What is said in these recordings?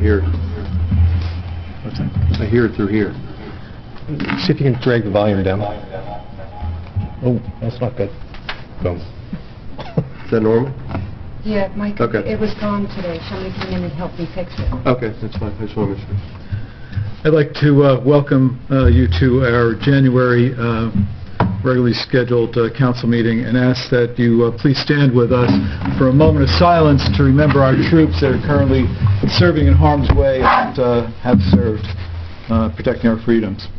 hear it. What's that? I hear it through here. See if you can drag the volume down. Oh, that's not good. Boom. Is that normal? Yeah, Mike, Okay. it was gone today. Somebody came in and helped me fix it. Okay, that's fine. I just want to make sure. I'd like to welcome you to our January regularly scheduled council meeting and ask that you please stand with us for a moment of silence to remember our troops that are currently serving in harm's way and have served, protecting our freedoms.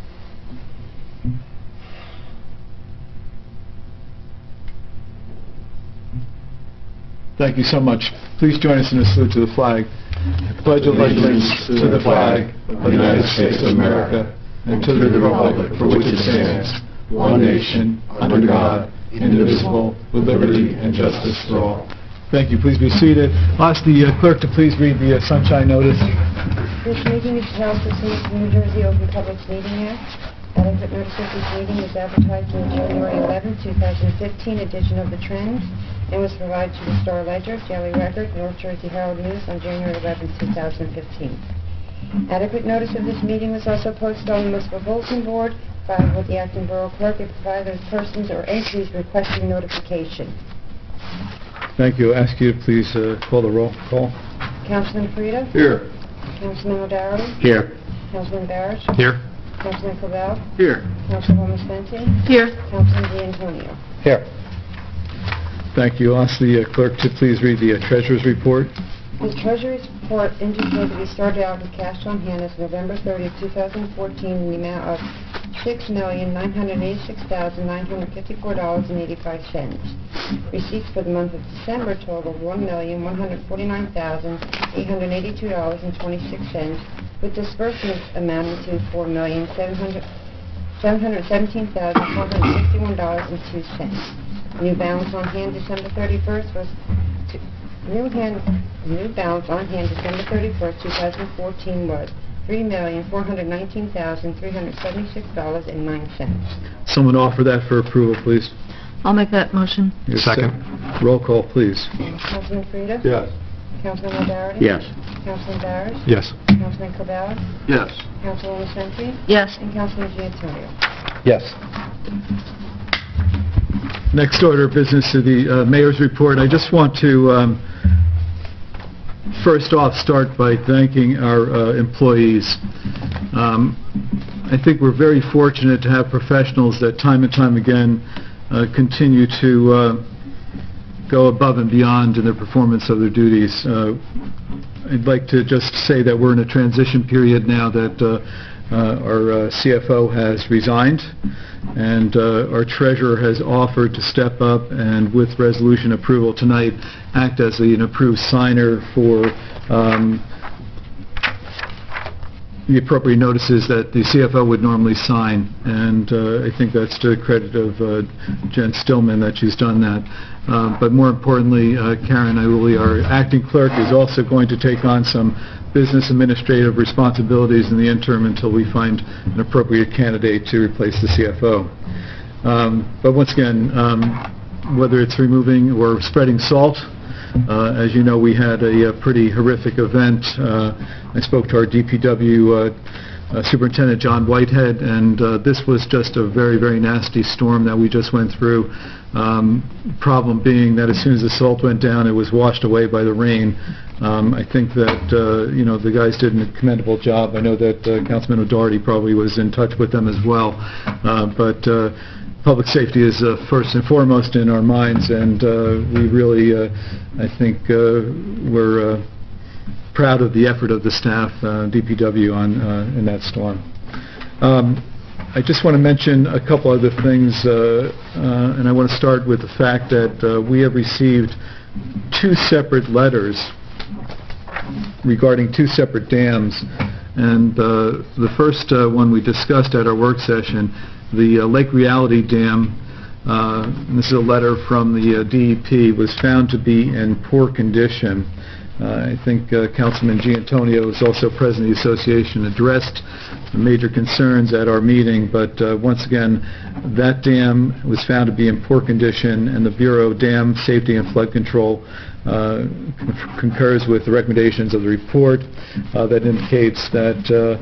Thank you so much. Please join us in a salute to the flag. I pledge allegiance to the flag of the United States of America and to the republic for which it stands, one nation, under God, indivisible, with liberty and justice for all. Thank you. Please be seated. I'll ask the clerk to please read the sunshine notice. This meeting is held pursuant to the New Jersey Open Public Meeting Act. Adequate notice of this meeting is advertised in the January 11, 2015 edition of the Trend and was provided to the Star Ledger, Daily Record, North Jersey Herald News on January 11, 2015. Adequate notice of this meeting was also posted on the municipal bulletin board, filed with the acting borough clerk, and provided those persons or entities requesting notification. Thank you. I'll ask you to please call the roll call. Councilman Frida? Here. Councilman O'Doherty? Here. Councilman Barrett? Here. Councilman Clavell? Here. Councilwoman Spencer? Here. Councilman D'Antonio? Here. Thank you. I'll ask the clerk to please read the treasurer's report. The Treasury's report indicated we started out with cash on hand as November 30, 2014 in the amount of $6,986,954.85. Receipts for the month of December totaled $1,149,882.26, with disbursements amounting to $717,461.02. New balance on hand December 31st was New balance on hand December 31st, 2014 was $3,419,376.09. Someone offer that for approval, please. I'll make that motion. Your Second. Roll call, please. Councilman Frida? Yes. Councilman O'Doherty? Yes. Councilman Barrett? Yes. Councilman Clavell? Yes. Councilwoman Spencer? Yes. And Councilman D'Antonio? Yes. Next order of business is the mayor's report. I just want to first off start by thanking our employees. I think we're very fortunate to have professionals that time and time again continue to go above and beyond in their performance of their duties. I'd like to just say that we're in a transition period now that our CFO has resigned, and our treasurer has offered to step up and, with resolution approval tonight, act as an approved signer for the appropriate notices that the CFO would normally sign. And I think that's to the credit of Jen Stillman that she's done that. But more importantly, Karen Iuli, our acting clerk, is also going to take on some business administrative responsibilities in the interim until we find an appropriate candidate to replace the CFO. But once again, whether it's removing or spreading salt, as you know, we had a pretty horrific event. I spoke to our DPW Superintendent John Whitehead, and this was just a very, very nasty storm that we just went through. Problem being that as soon as the salt went down, it was washed away by the rain. I think that the guys did a commendable job. I know that Councilman O'Doherty probably was in touch with them as well. But public safety is first and foremost in our minds, and we really, I think, we're proud of the effort of the staff, DPW, in that storm. I just want to mention a couple other things, and I want to start with the fact that we have received two separate letters regarding two separate dams, and the first one we discussed at our work session, the Lake Reality Dam. This is a letter from the DEP, was found to be in poor condition, I think Councilman Giantonio was also present. The association addressed the major concerns at our meeting, but once again, that dam was found to be in poor condition, and the Bureau of Dam Safety and Flood Control concurs with the recommendations of the report that indicates that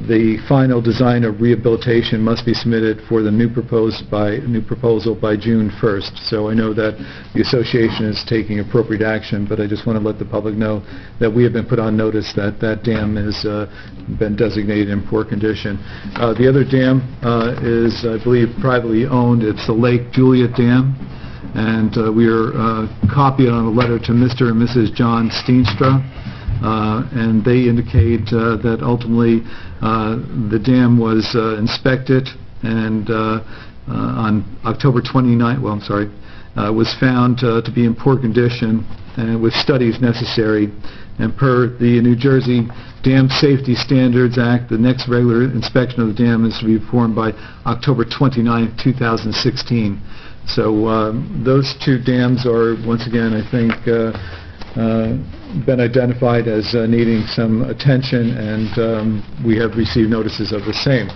the final design of rehabilitation must be submitted for the new proposal by June 1st. So I know that the association is taking appropriate action, but I just want to let the public know that we have been put on notice that that dam has been designated in poor condition. The other dam is, I believe, privately owned. It's the Lake Juliet Dam, and we are copied on a letter to Mr. and Mrs. John Steenstra. And they indicate that ultimately the dam was inspected and on October 29th, was found to be in poor condition and with studies necessary. And per the New Jersey Dam Safety Standards Act, the next regular inspection of the dam is to be performed by October 29th, 2016. So those two dams are, once again, I think, been identified as needing some attention, and we have received notices of the same.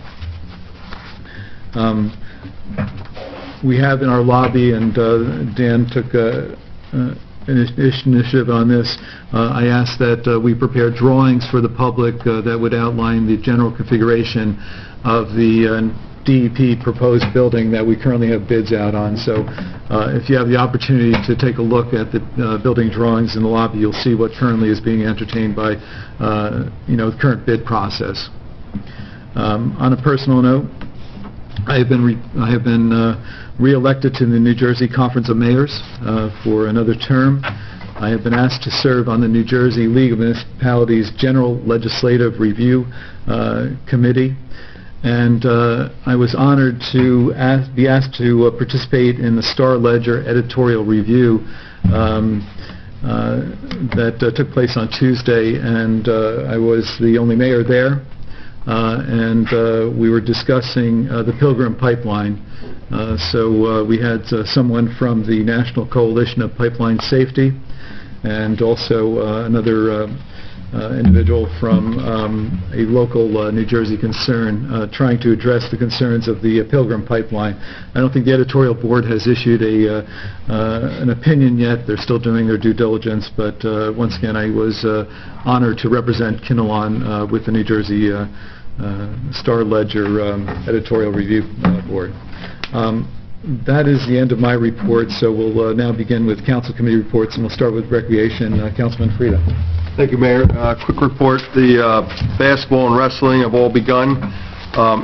We have in our lobby, and Dan took an initiative on this, I asked that we prepare drawings for the public that would outline the general configuration of the DEP proposed building that we currently have bids out on. So if you have the opportunity to take a look at the building drawings in the lobby, you'll see what currently is being entertained by the current bid process. On a personal note, I have been re-elected to the New Jersey Conference of Mayors for another term. I have been asked to serve on the New Jersey League of Municipalities General Legislative Review Committee. And I was honored to be asked to participate in the Star Ledger editorial review that took place on Tuesday, and I was the only mayor there, and we were discussing the Pilgrim Pipeline. So we had someone from the National Coalition of Pipeline Safety, and also another individual from a local New Jersey concern trying to address the concerns of the Pilgrim Pipeline. I don't think the editorial board has issued an opinion yet. They're still doing their due diligence, but once again, I was honored to represent Kinnelon with the New Jersey Star Ledger editorial review board. That is the end of my report, so we'll now begin with council committee reports, and we'll start with recreation. Councilman Frida. Thank you, Mayor. Quick report. The basketball and wrestling have all begun.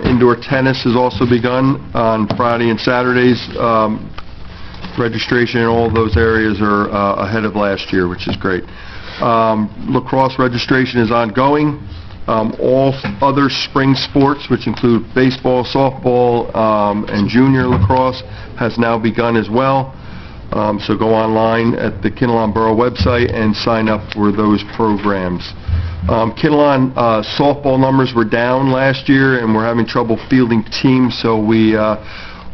Indoor tennis has also begun on Friday and Saturdays. Registration in all of those areas are ahead of last year, which is great. Lacrosse registration is ongoing. All other spring sports, which include baseball, softball, and junior lacrosse, has now begun as well. So go online at the Kinnelon Borough website and sign up for those programs. Kinnelon softball numbers were down last year, and we're having trouble fielding teams, so we're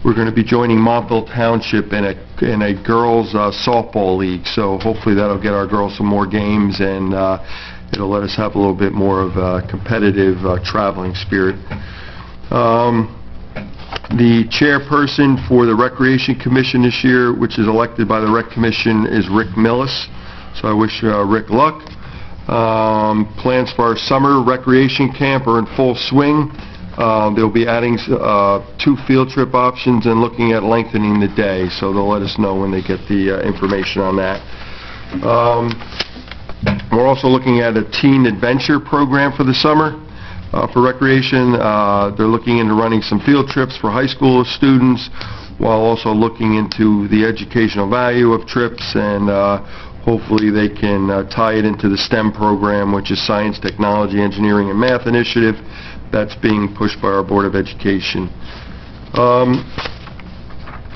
going to be joining Montville Township in a girls softball league. So hopefully that'll get our girls some more games, and it'll let us have a little bit more of a competitive traveling spirit. The chairperson for the Recreation Commission this year, which is elected by the Rec Commission, is Rick Millis. So I wish Rick luck. Plans for our summer recreation camp are in full swing. They'll be adding 2 field trip options and looking at lengthening the day. So they'll let us know when they get the information on that. We're also looking at a teen adventure program for the summer. For recreation, they're looking into running some field trips for high school students, while also looking into the educational value of trips, and hopefully they can tie it into the STEM program, which is Science, Technology, Engineering, and Math initiative that's being pushed by our Board of Education.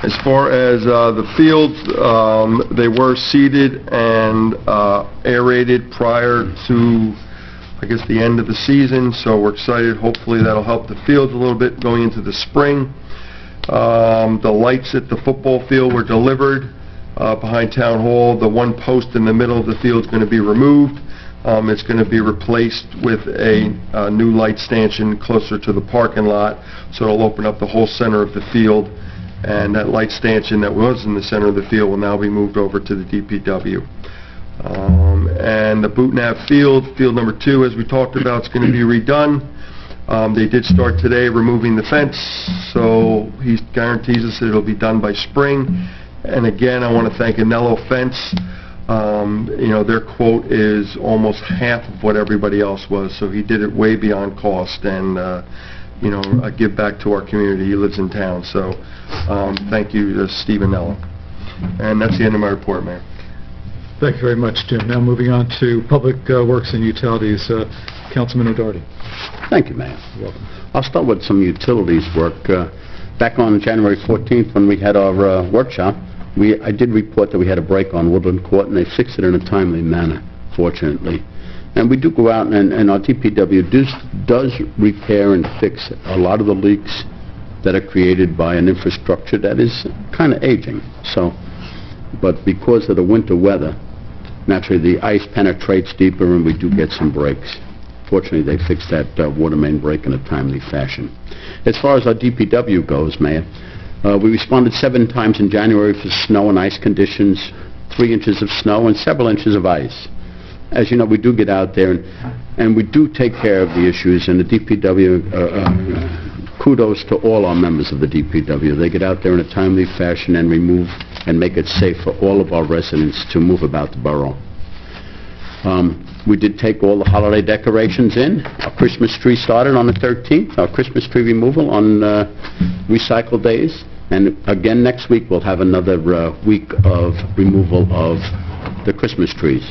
As far as the fields, they were seeded and aerated prior to, I guess, the end of the season, so we're excited. Hopefully that'll help the fields a little bit going into the spring. The lights at the football field were delivered, behind Town Hall. The one post in the middle of the field is going to be removed. It's going to be replaced with a new light stanchion closer to the parking lot, so it'll open up the whole center of the field, and that light stanchion that was in the center of the field will now be moved over to the DPW. And the Boot Nav field number 2, as we talked about, is going to be redone. They did start today removing the fence, so he guarantees us that it'll be done by spring. And again, I want to thank Anello Fence. You know, their quote is almost half of what everybody else was, so he did it way beyond cost, and you know, I give back to our community. He lives in town, so thank you to Steve Anello. And that's the end of my report, Mayor. Thank you very much, Jim. Now moving on to Public Works and Utilities, Councilman O'Doherty. Thank you, Mayor. I'll start with some utilities work. Back on January 14th, when we had our workshop, I did report that we had a break on Woodland Court, and they fixed it in a timely manner, fortunately. And we do go out, and our DPW does repair and fix a lot of the leaks that are created by an infrastructure that is kind of aging. So, but because of the winter weather, naturally the ice penetrates deeper, and we do get some breaks. Fortunately, they fixed that water main break in a timely fashion. As far as our DPW goes, Mayor, we responded 7 times in January for snow and ice conditions, 3 inches of snow and several inches of ice. As you know, we do get out there and we do take care of the issues, and the DPW, kudos to all our members of the DPW. They get out there in a timely fashion and remove and make it safe for all of our residents to move about the borough. We did take all the holiday decorations in. Our Christmas tree started on the 13th, our Christmas tree removal on recycle days. And again, next week we'll have another week of removal of the Christmas trees.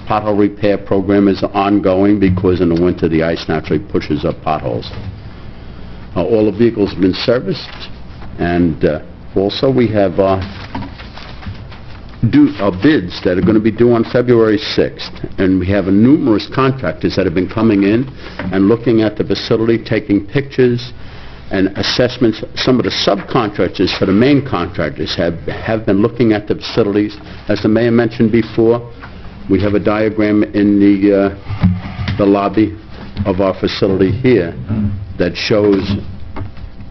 Pothole repair program is ongoing because in the winter the ice naturally pushes up potholes. All the vehicles have been serviced, and also we have bids that are going to be due on February 6th, and we have numerous contractors that have been coming in and looking at the facility, taking pictures and assessments. Some of the subcontractors for the main contractors have been looking at the facilities. As the mayor mentioned before, we have a diagram in the lobby of our facility here that shows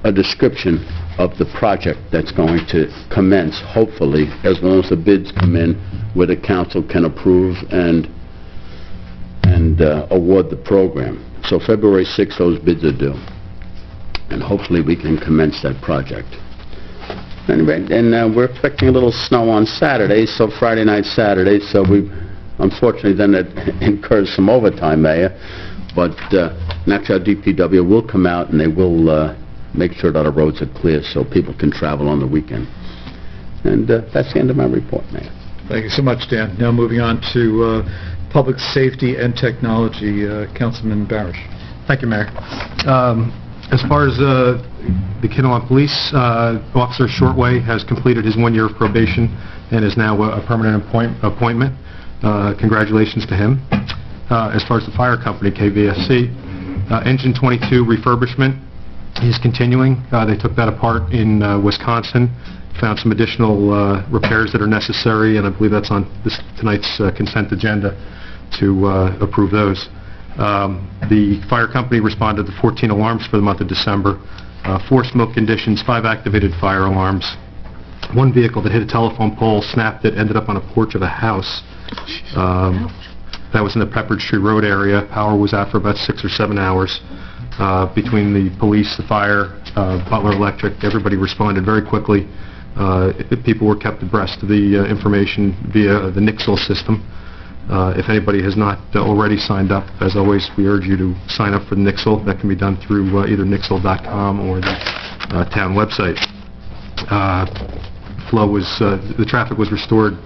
a description of the project that's going to commence, hopefully, as long as the bids come in where the council can approve and award the program. So February 6th, those bids are due, and hopefully we can commence that project. Anyway, and we're expecting a little snow on Saturday, so Friday night, Saturday, so unfortunately then it incurs some overtime, Mayor, but naturally our DPW will come out and they will make sure that our roads are clear so people can travel on the weekend. And that's the end of my report, Mayor. Thank you so much, Dan. Now moving on to Public Safety and Technology, Councilman Barish. Thank you, Mayor. As far as the Kinnelon Police, Officer Shortway has completed his 1 year of probation and is now a permanent appointment. Congratulations to him. As far as the fire company, KVSC, Engine 22 refurbishment is continuing. They took that apart in Wisconsin, found some additional repairs that are necessary, and I believe that's on tonight's consent agenda to approve those. The fire company responded to 14 alarms for the month of December, 4 smoke conditions, 5 activated fire alarms, 1 vehicle that hit a telephone pole, snapped it, ended up on a porch of a house. That was in the Pepperidge Tree Road area. Power was out for about 6 or 7 hours. Between the police, the fire, Butler Electric, everybody responded very quickly. People were kept abreast of the information via the Nixle system. If anybody has not already signed up, as always, we urge you to sign up for the Nixle. That can be done through either nixle.com or the town website. The traffic was restored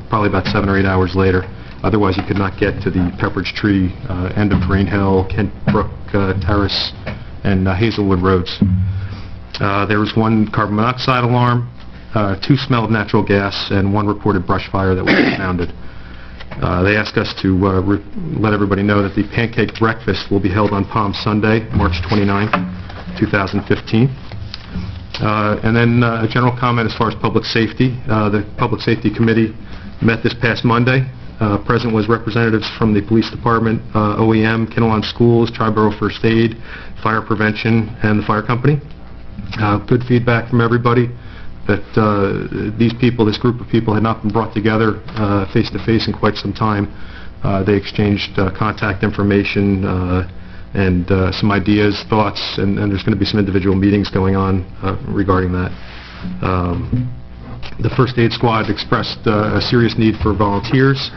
probably about 7 or 8 hours later. Otherwise, you could not get to the Pepperidge Tree, end of Green Hill, Kent Brook Terrace, and Hazelwood Roads. There was 1 carbon monoxide alarm, 2 smell of natural gas, and 1 reported brush fire that was sounded. They asked us to let everybody know that the pancake breakfast will be held on Palm Sunday, March 29, 2015. And then a general comment as far as public safety. The Public Safety Committee met this past Monday. Present was representatives from the Police Department, OEM, Kinnelon Schools, Triborough First Aid, Fire Prevention, and the Fire Company. Good feedback from everybody that these people, this group of people, had not been brought together face-to-face in quite some time. They exchanged contact information and some ideas, thoughts, and there's going to be some individual meetings going on regarding that. The First Aid Squad expressed a serious need for volunteers.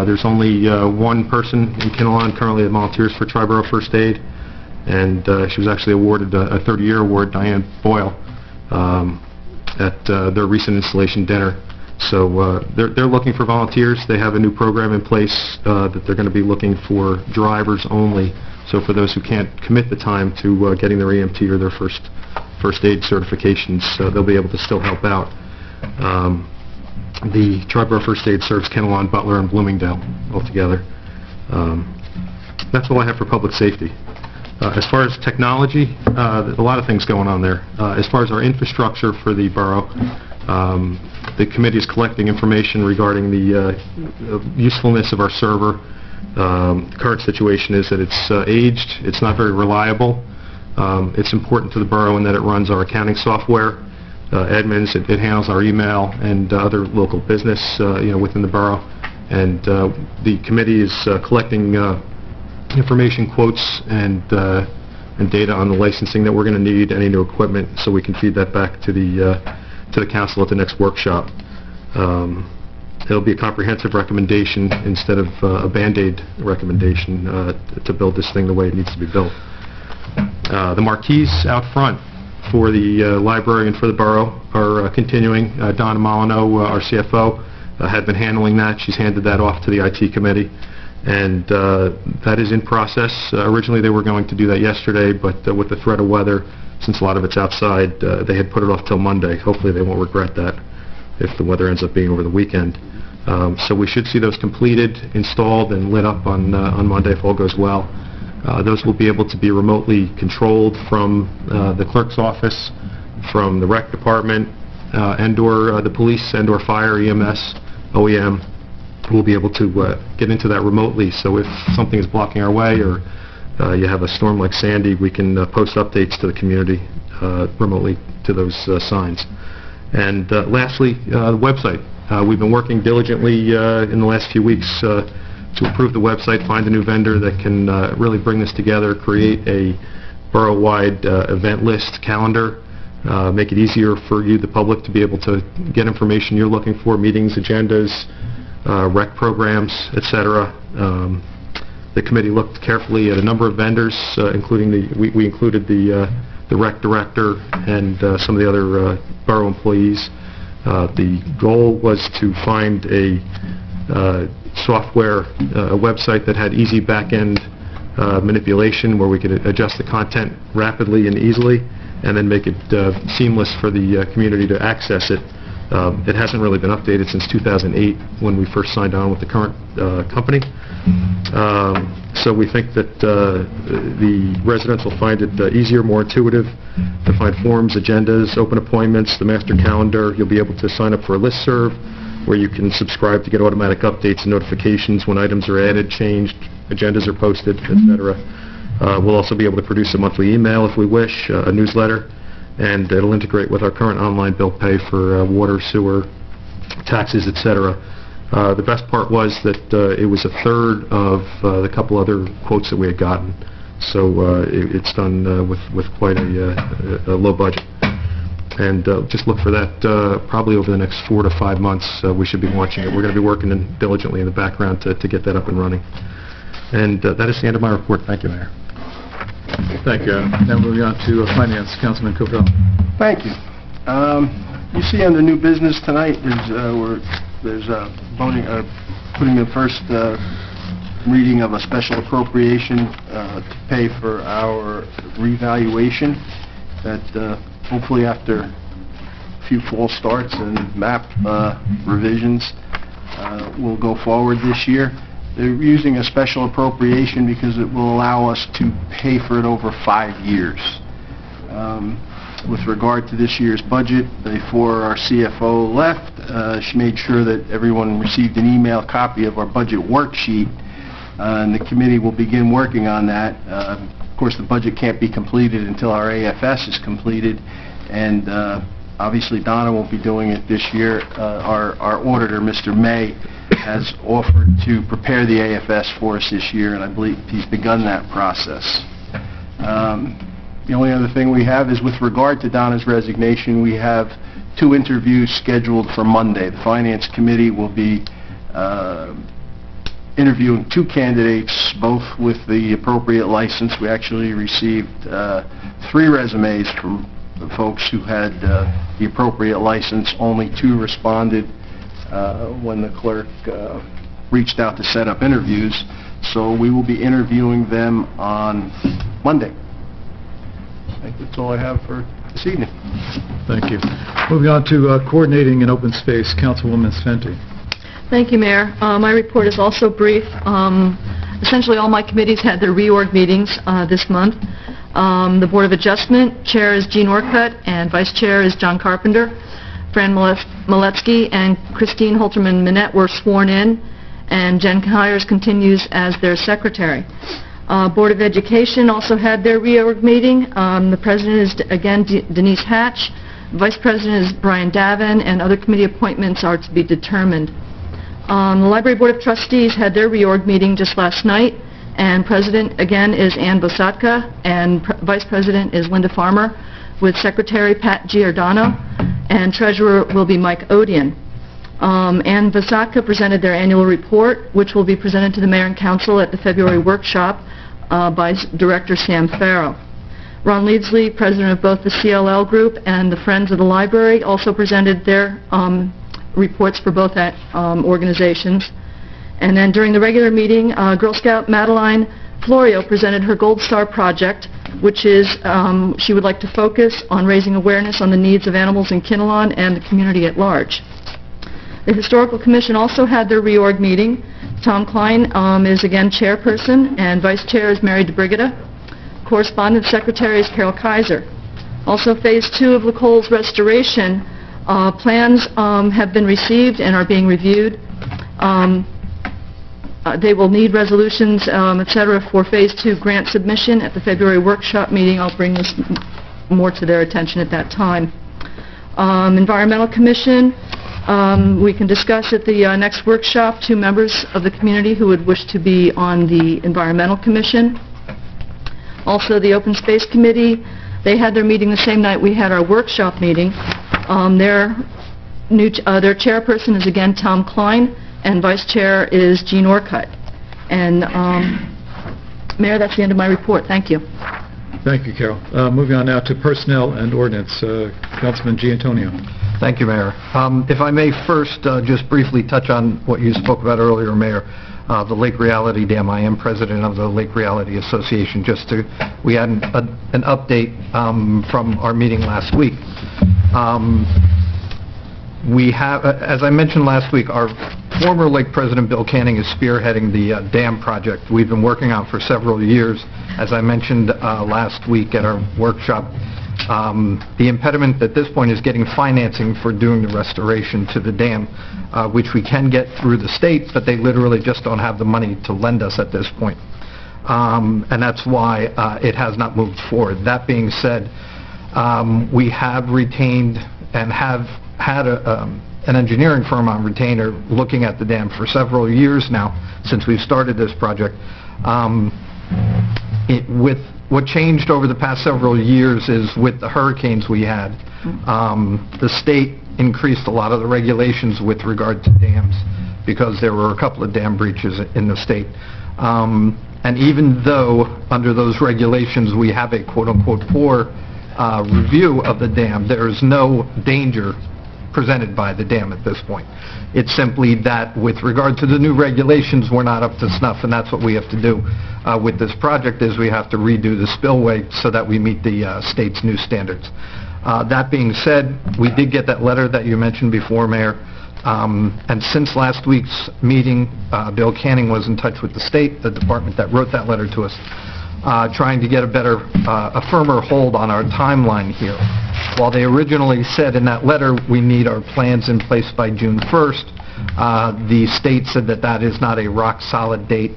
There's only one person in Kinnelon currently that volunteers for Triborough First Aid, and she was actually awarded a 30-year award, Diane Boyle, at their recent installation dinner. So they're looking for volunteers. They have a new program in place that they're going to be looking for drivers only. So for those who can't commit the time to getting their EMT or their first aid certifications, they'll be able to still help out. The Triborough First Aid serves Kinnelon, Butler, and Bloomingdale altogether. That's all I have for public safety. As far as technology, a lot of things going on there. As far as our infrastructure for the borough, the committee is collecting information regarding the usefulness of our server. The current situation is that it's aged, it's not very reliable. It's important to the borough in that it runs our accounting software, admins, it handles our email and other local business within the borough. And the committee is collecting information, quotes, and data on the licensing that we're going to need, any new equipment, so we can feed that back to the council at the next workshop. It'll be a comprehensive recommendation instead of a Band-Aid recommendation to build this thing the way it needs to be built. The marquees out front for the library and for the borough are continuing. Donna Molyneux, our CFO, had been handling that. She's handed that off to the IT committee, and that is in process. Originally they were going to do that yesterday, but with the threat of weather, since a lot of it's outside, they had put it off till Monday. Hopefully they won't regret that if the weather ends up being over the weekend. So we should see those completed, installed, and lit up on Monday if all goes well. Those will be able to be remotely controlled from the clerk's office, from the rec department, and/or the police and/or fire, EMS, OEM. We'll be able to get into that remotely. So if something is blocking our way or you have a storm like Sandy, we can post updates to the community remotely to those signs. And lastly, the website. We've been working diligently in the last few weeks to improve the website, find a new vendor that can really bring this together, create a borough-wide event list calendar, make it easier for you, the public, to be able to get information you're looking for, meetings, agendas, rec programs, etc. The committee looked carefully at a number of vendors, including we included the rec director and some of the other borough employees. The goal was to find a software, a website that had easy back-end manipulation where we could adjust the content rapidly and easily and then make it seamless for the community to access it. It hasn't really been updated since 2008 when we first signed on with the current company. So we think that the residents will find it easier, more intuitive to find forms, agendas, open appointments, the master calendar. You'll be able to sign up for a listserv where you can subscribe to get automatic updates and notifications when items are added, changed, agendas are posted, etc. We'll also be able to produce a monthly email if we wish, a newsletter, and it'll integrate with our current online bill pay for water, sewer, taxes, etc. The best part was that it was a third of the couple other quotes that we had gotten, so it's done with quite a low budget. And just look for that probably over the next 4 to 5 months. We should be watching it. We're going to be working diligently in the background to get that up and running. And that is the end of my report. Thank you, Mayor. Thank you. Now moving on to Finance, Councilman Coppell. Thank you. You see under new business tonight, there's putting the first reading of a special appropriation to pay for our revaluation that hopefully after a few false starts and map revisions will go forward this year. They're using a special appropriation because it will allow us to pay for it over 5 years. with regard to this year's budget. Before our CFO left, she made sure that everyone received an email copy of our budget worksheet, and the committee will begin working on that. Of course, the budget can't be completed until our AFS is completed, and obviously Donna won't be doing it this year. Our auditor, Mr. May, has offered to prepare the AFS for us this year, and I believe he's begun that process. The only other thing we have is with regard to Donna's resignation, we have 2 interviews scheduled for Monday. The Finance Committee will be interviewing 2 candidates, both with the appropriate license. We actually received 3 resumes from the folks who had the appropriate license. Only 2 responded when the clerk reached out to set up interviews. So we will be interviewing them on Monday. I think that's all I have for this evening. Thank you. Moving on to coordinating in open space, Councilwoman Sventi. Thank you, Mayor. My report is also brief. Essentially, all my committees had their reorg meetings this month. The Board of Adjustment, Chair is Jean Orcutt, and Vice Chair is John Carpenter. Fran Maletsky and Christine Holterman-Minette were sworn in, and Jen Hires continues as their Secretary. Board of Education also had their reorg meeting. The President is, again, Denise Hatch. Vice President is Brian Davin, and other committee appointments are to be determined. The Library Board of Trustees had their reorg meeting just last night, and President, again, is Ann Bosatka, and Vice President is Linda Farmer, with Secretary Pat Giordano, and Treasurer will be Mike Odian. Ann Bosatka presented their annual report, which will be presented to the Mayor and Council at the February workshop by Director Sam Farrow. Ron Leedsley, President of both the CLL Group and the Friends of the Library, also presented their reports for both organizations. And then during the regular meeting, Girl Scout Madeline Florio presented her Gold Star project, which is she would like to focus on raising awareness on the needs of animals in Kinnelon and the community at large. The Historical Commission also had their reorg meeting. Tom Klein is again chairperson, and vice chair is Mary DeBrigida. Correspondence secretary is Carol Kaiser. Also, phase 2 of LaCole's restoration plans have been received and are being reviewed. They will need resolutions, etc., for phase 2 grant submission at the February workshop meeting. I'll bring this more to their attention at that time. Environmental Commission, we can discuss at the next workshop 2 members of the community who would wish to be on the Environmental Commission. Also, the Open Space Committee, they had their meeting the same night we had our workshop meeting. Their chairperson is again Tom Klein, and vice chair is Jean Orcutt. And Mayor, that's the end of my report. Thank you. Thank you, Carol. Moving on now to Personnel and Ordinance, Councilman Giantonio. Thank you, Mayor. If I may first just briefly touch on what you spoke about earlier, Mayor, the Lake Reality Dam. I am president of the Lake Reality Association. We had an update from our meeting last week. We have, as I mentioned last week, our former Lake President Bill Canning is spearheading the dam project we've been working on for several years. As I mentioned last week at our workshop, the impediment at this point is getting financing for doing the restoration to the dam, which we can get through the state, but they literally just don't have the money to lend us at this point. And that's why it has not moved forward. That being said, we have retained and have had an engineering firm on retainer looking at the dam for several years now since we've started this project. With what changed over the past several years is with the hurricanes we had, the state increased a lot of the regulations with regard to dams because there were a couple of dam breaches in the state. And even though under those regulations we have a quote-unquote poor review of the dam, there is no danger presented by the dam at this point. It's simply that with regard to the new regulations, we're not up to snuff, and that's what we have to do with this project, is we have to redo the spillway so that we meet the state's new standards. That being said, we did get that letter that you mentioned before, Mayor, and since last week's meeting, Bill Canning was in touch with the state, the department that wrote that letter to us. trying to get a firmer hold on our timeline here. While they originally said in that letter we need our plans in place by June 1st, the state said that that is not a rock-solid date.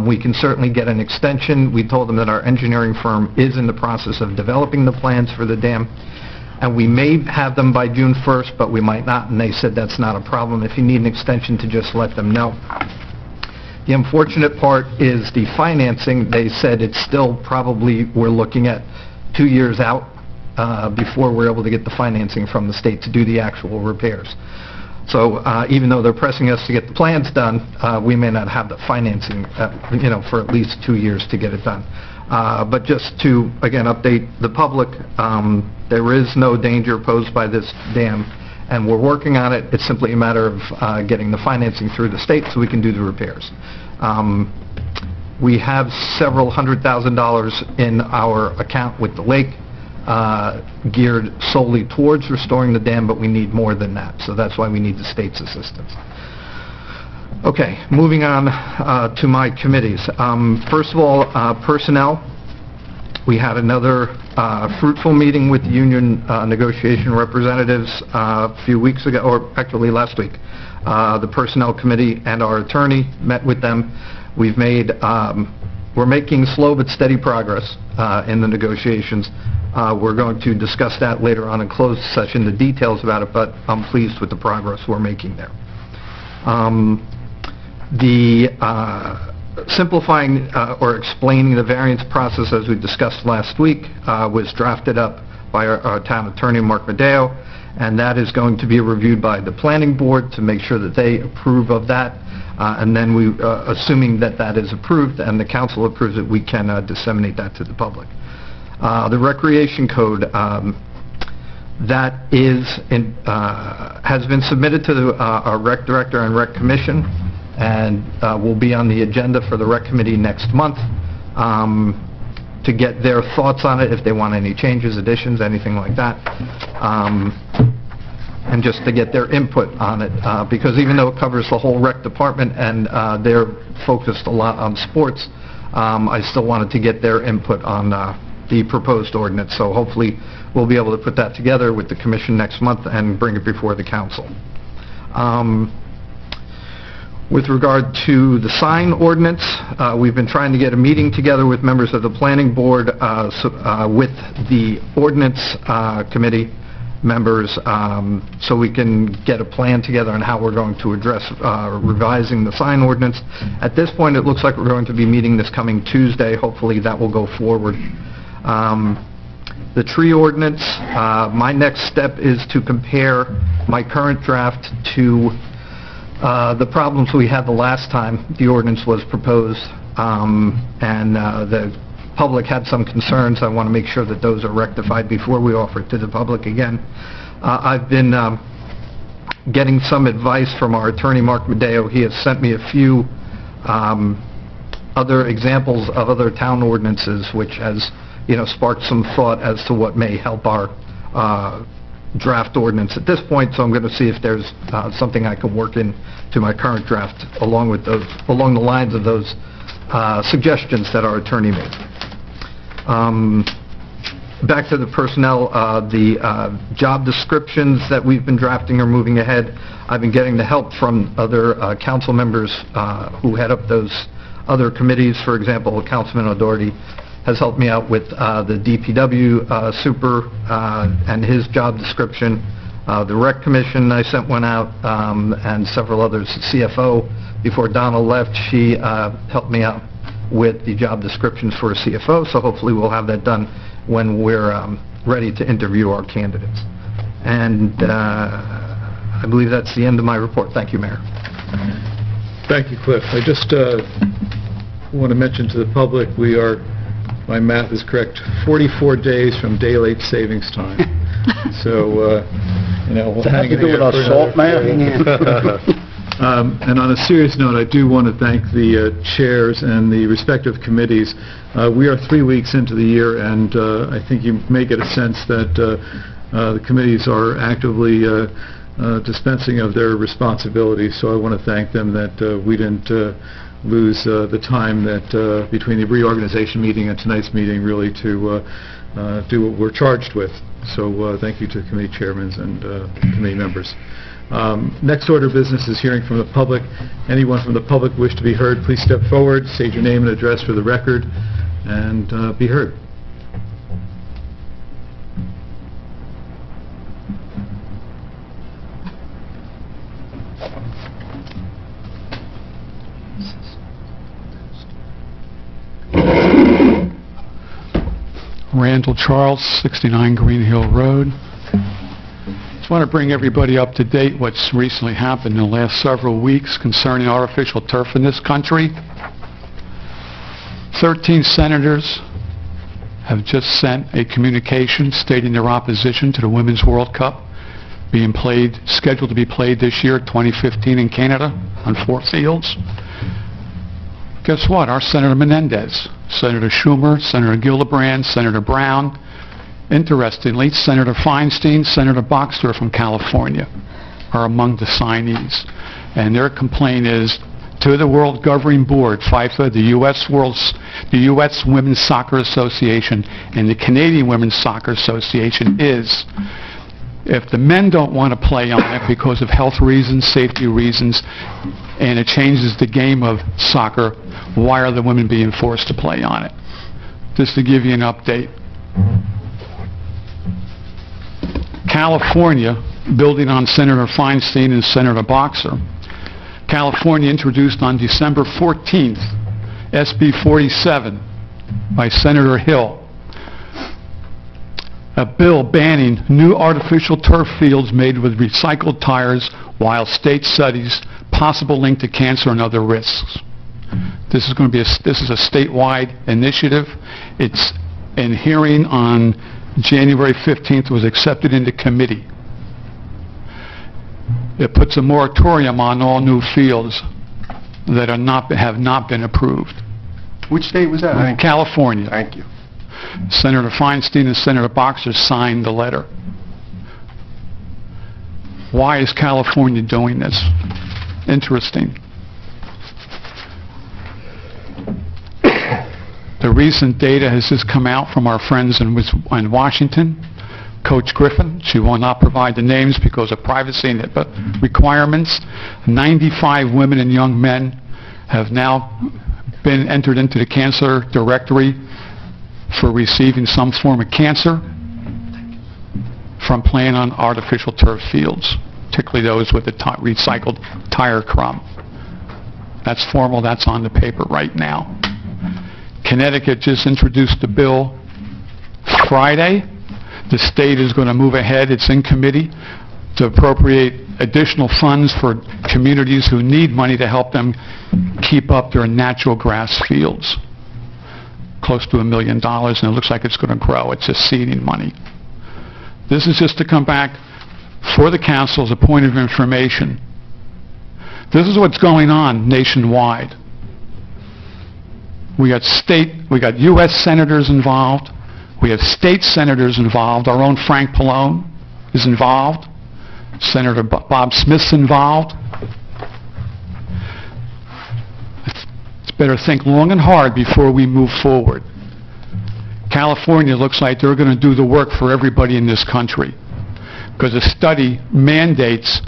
We can certainly get an extension. We told them that our engineering firm is in the process of developing the plans for the dam, and we may have them by June 1st, but we might not, and they said that's not a problem. If you need an extension, to just let them know. The unfortunate part is the financing. They said it's still probably, we're looking at 2 years out before we're able to get the financing from the state to do the actual repairs. So even though they're pressing us to get the plans done, we may not have the financing, for at least 2 years to get it done. But just to, again, update the public, there is no danger posed by this dam, and we're working on it. It's simply a matter of getting the financing through the state so we can do the repairs. We have several $100,000 in our account with the lake, geared solely towards restoring the dam, but we need more than that, so that's why we need the state's assistance. Okay, moving on to my committees. First of all, personnel. We had another fruitful meeting with the union negotiation representatives a few weeks ago, or actually last week. The Personnel Committee and our attorney met with them. We're making slow but steady progress in the negotiations. We're going to discuss that later on in closed session, the details about it, but I'm pleased with the progress we're making there. Simplifying or explaining the variance process, as we discussed last week, was drafted up by our town attorney, Mark Medeo, and that is going to be reviewed by the planning board to make sure that they approve of that. And then we, assuming that that is approved and the council approves it, we can disseminate that to the public. The recreation code, that has been submitted to our rec director and rec commission, and will be on the agenda for the rec committee next month to get their thoughts on it, if they want any changes, additions, anything like that, and just to get their input on it, because even though it covers the whole rec department and they're focused a lot on sports, I still wanted to get their input on the proposed ordinance, so hopefully we'll be able to put that together with the commission next month and bring it before the council. With regard to the sign ordinance, we've been trying to get a meeting together with members of the planning board, with the ordinance committee members, so we can get a plan together on how we're going to address revising the sign ordinance. At this point, it looks like we're going to be meeting this coming Tuesday. Hopefully that will go forward. The tree ordinance, my next step is to compare my current draft to the problems we had the last time the ordinance was proposed, and the public had some concerns. I want to make sure that those are rectified before we offer it to the public again. I've been getting some advice from our attorney, Mark Medeo. He has sent me a few other examples of other town ordinances, which has sparked some thought as to what may help our draft ordinance at this point. So I'm going to see if there's something I can work in to my current draft along the lines of those suggestions that our attorney made. Back to the personnel, the job descriptions that we've been drafting are moving ahead. I've been getting the help from other council members who head up those other committees. For example, Councilman O'Doherty has helped me out with the DPW super and his job description. The Rec Commission, I sent one out, and several others. The CFO, before Donna left, she helped me out with the job descriptions for a CFO, so hopefully we'll have that done when we're ready to interview our candidates. And I believe that's the end of my report. Thank you, Mayor. Thank you, Cliff. I just want to mention to the public, we are, my math is correct, 44 days from daylight savings time. So, we'll hang in there for salt, man. And on a serious note, I do want to thank the chairs and the respective committees. We are 3 weeks into the year, and I think you may get a sense that the committees are actively dispensing of their responsibilities. So I want to thank them that we didn't lose the time that between the reorganization meeting and tonight's meeting really to do what we're charged with. So thank you to committee chairmen and committee members. Next order of business is hearing from the public. Anyone from the public wish to be heard, please step forward, state your name and address for the record, and be heard. Randall Charles, 69 Green Hill Road. Just want to bring everybody up to date what's recently happened in the last several weeks concerning artificial turf in this country. 13 senators have just sent a communication stating their opposition to the Women's World Cup being played, scheduled to be played this year, 2015 in Canada, on 4 fields. Guess what? Our Senator Menendez, Senator Schumer, Senator Gillibrand, Senator Brown, interestingly, Senator Feinstein, Senator Boxer from California are among the signees. And their complaint is to the World Governing Board, FIFA, the U.S. Women's Soccer Association, and the Canadian Women's Soccer Association is, if the men don't want to play on it because of health reasons, safety reasons, and it changes the game of soccer, why are the women being forced to play on it? Just to give you an update. California, building on Senator Feinstein and Senator Boxer, California introduced on December 14th, SB 47 by Senator Hill, a bill banning new artificial turf fields made with recycled tires while state studies possible link to cancer and other risks. This is going to be this is a statewide initiative. It's in hearing on January 15th, was accepted into committee. It puts a moratorium on all new fields that have not been approved. Which state was that? California. Thank you. Senator Feinstein and Senator Boxer signed the letter. Why is California doing this? Interesting. The recent data has just come out from our friends in Washington. Coach Griffin, she will not provide the names because of privacy and requirements. 95 women and young men have now been entered into the cancer directory for receiving some form of cancer from playing on artificial turf fields, particularly those with the recycled tire crumb. That's formal, that's on the paper right now. Connecticut just introduced a bill Friday. The state is going to move ahead, it's in committee, to appropriate additional funds for communities who need money to help them keep up their natural grass fields. Close to $1 million, and it looks like it's going to grow. It's just seeding money. This is just to come back for the council as a point of information. This is what's going on nationwide. We got U.S. senators involved. We have state senators involved. Our own Frank Pallone is involved. Senator Bob Smith's involved. It's better think long and hard before we move forward. California looks like they're going to do the work for everybody in this country, because a study mandates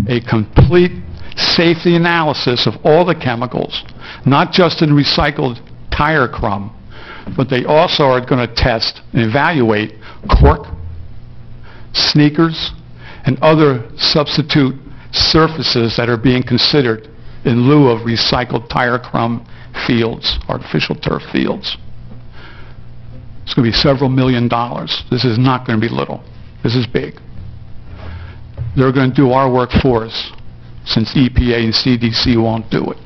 a complete safety analysis of all the chemicals, not just in recycled tire crumb, but they also are going to test and evaluate cork, sneakers, and other substitute surfaces that are being considered in lieu of recycled tire crumb fields, artificial turf fields. It's going to be several $1 million. This is not going to be little. This is big. They're going to do our work for us, since EPA and CDC won't do it.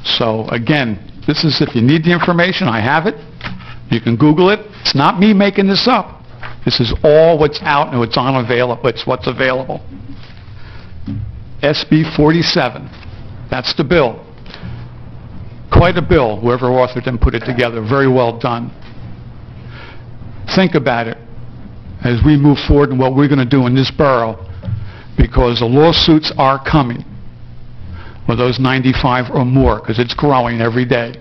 So again, this is, if you need the information, I have it. You can Google it. It's not me making this up. This is all what's out and what's available. SB 47. That's the bill. Quite a bill. Whoever authored and put it together. Very well done. Think about it as we move forward and what we're going to do in this borough. because the lawsuits are coming with those 95 or more, because it's growing every day.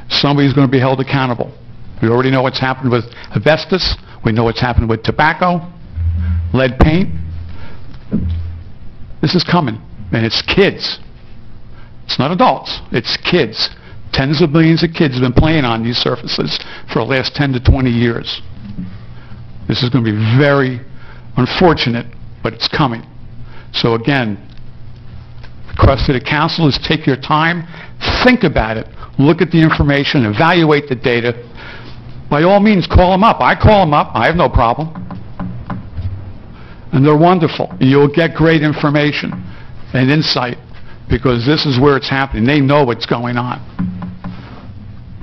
Somebody's going to be held accountable. We already know what's happened with asbestos. We know what's happened with tobacco, lead paint. This is coming, and it's kids. It's not adults, it's kids. Tens of millions of kids have been playing on these surfaces for the last 10 to 20 years. This is going to be very unfortunate, but it's coming. So again, the request to the council is take your time, think about it, look at the information, evaluate the data. By all means, call them up. I call them up. I have no problem. And they're wonderful. You'll get great information and insight because this is where it's happening. They know what's going on.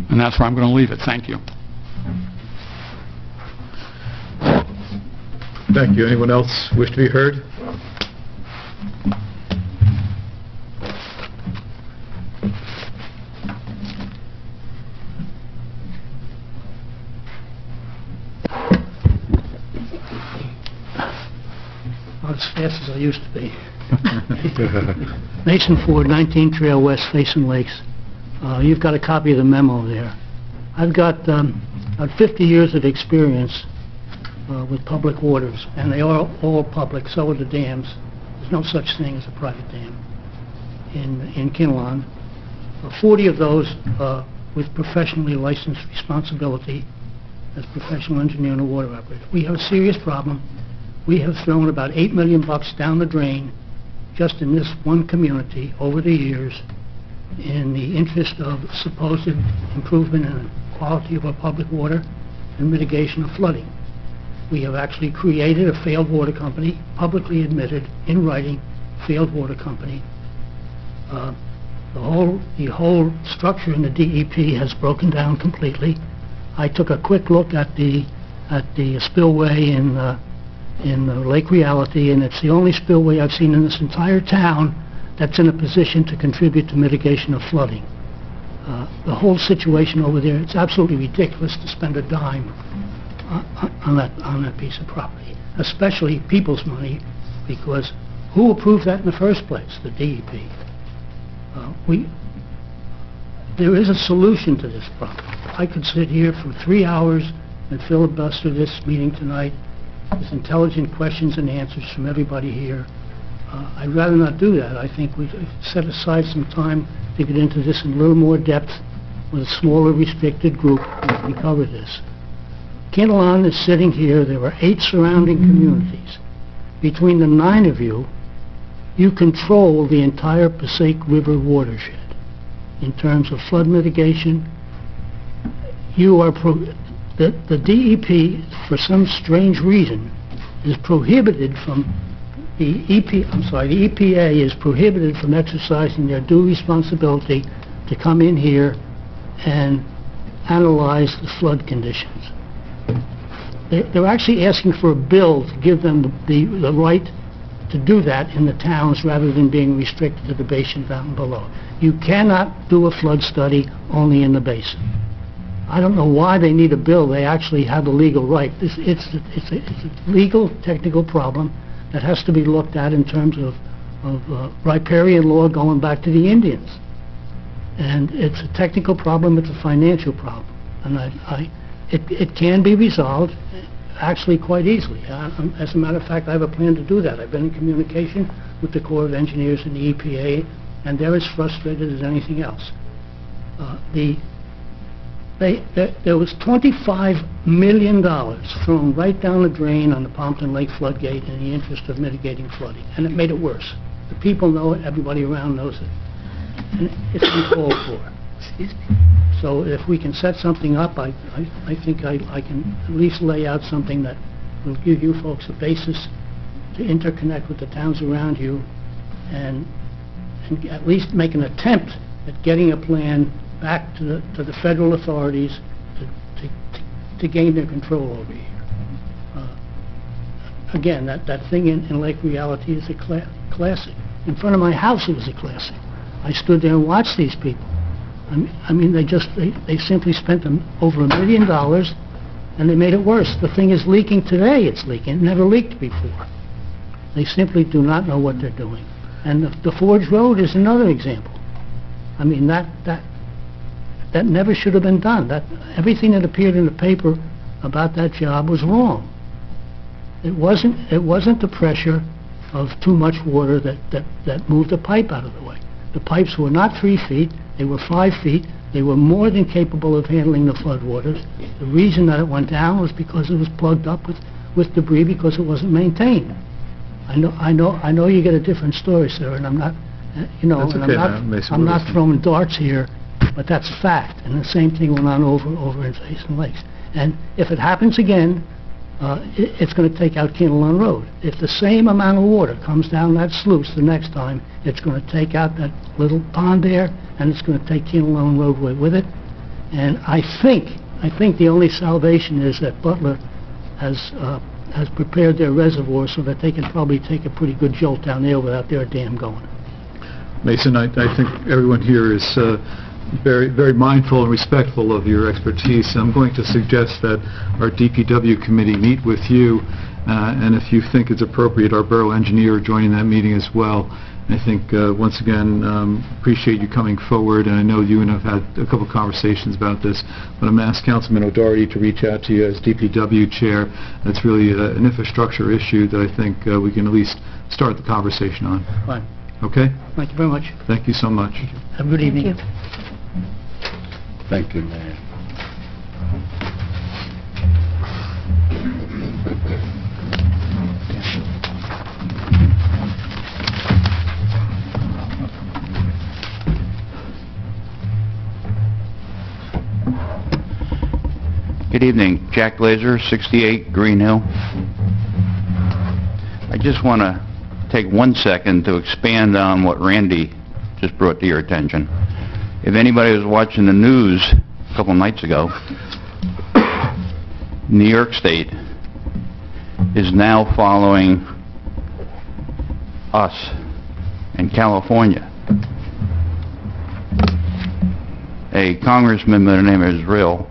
And that's where I'm going to leave it. Thank you. Thank you. Anyone else wish to be heard? Not as fast as I used to be. Mason Ford, 19 Trail West, Faison Lakes. You've got a copy of the memo there. I've got about 50 years of experience with public waters, and they are all public, so are the dams. There's no such thing as a private dam in Kinnelon. 40 of those with professionally licensed responsibility as professional engineer and a water operator. We have a serious problem. We have thrown about $8 million down the drain just in this one community over the years in the interest of supposed improvement in the quality of our public water and mitigation of flooding. We have actually created a failed water company, publicly admitted in writing, failed water company. The whole structure in the DEP has broken down completely. I took a quick look at the spillway in Lake Reality, and it's the only spillway I've seen in this entire town that's in a position to contribute to mitigation of flooding. The whole situation over there, it's absolutely ridiculous to spend a dime on that piece of property, especially people's money, because who approved that in the first place? The DEP. There is a solution to this problem. I could sit here for 3 hours and filibuster this meeting tonight with intelligent questions and answers from everybody here. I'd rather not do that. I think we set aside some time to get into this in a little more depth with a smaller, restricted group and cover this. Kinnelon is sitting here. There are 8 surrounding communities. Between the 9 of you, you control the entire Passaic River watershed in terms of flood mitigation. You are the DEP, for some strange reason, is prohibited from the EPA is prohibited from exercising their due responsibility to come in here and analyze the flood conditions. They're actually asking for a bill to give them the right to do that in the towns rather than being restricted to the basin down below. You cannot do a flood study only in the basin. I don't know why they need a bill. They actually have a legal right. It's a legal, technical problem that has to be looked at in terms of riparian law going back to the Indians. And it's a technical problem, it's a financial problem. And it can be resolved actually quite easily. As a matter of fact, I have a plan to do that. I've been in communication with the Corps of Engineers and the EPA, and they're as frustrated as anything else. There was $25 million thrown right down the drain on the Pompton Lake floodgate in the interest of mitigating flooding, and it made it worse. The people know it, everybody around knows it, and it's uncalled for. Excuse me. So if we can set something up, I think I can at least lay out something that will give you folks a basis to interconnect with the towns around you and at least make an attempt at getting a plan back to the federal authorities to gain their control over here. Again, that thing in Lake Reality is a classic. In front of my house it was a classic. I stood there and watched these people. I mean, they simply spent over $1 million, and they made it worse. The thing is leaking today. It's leaking. It never leaked before. They simply do not know what they're doing. And the Forge Road is another example. I mean, that never should have been done. Everything that appeared in the paper about that job was wrong. It wasn't the pressure of too much water that moved the pipe out of the way. The pipes were not 3 feet, they were 5 feet. They were more than capable of handling the floodwaters. The reason that it went down was because it was plugged up with debris because it wasn't maintained. I know you get a different story, sir, and I'm not, That's okay, Mason. I'm not throwing darts here, but that's a fact. And the same thing went on over in Basin Lakes. And if it happens again, it's going to take out Kinnelon Road. If the same amount of water comes down that sluice the next time, it's going to take out that little pond there, and it's going to take Kinnelon roadway with it. And I think the only salvation is that Butler has prepared their reservoir so that they can probably take a pretty good jolt down there without their dam going. Mason, I think everyone here is very, very mindful and respectful of your expertise. I'm going to suggest that our DPW committee meet with you, and if you think it's appropriate, our borough engineer joining that meeting as well. I think, once again, appreciate you coming forward, and I know you and I have had a couple of conversations about this, but I'm going to ask Councilman O'Doherty to reach out to you as DPW chair. That's really an infrastructure issue that I think we can at least start the conversation on. Fine. Okay? Thank you very much. Thank you so much. Have a good evening. Thank you, Mayor. Good evening. Jack Glazer, 68 Green Hill. I just want to take 1 second to expand on what Randy just brought to your attention. If anybody was watching the news a couple nights ago, New York State is now following us in California. A congressman by the name of Israel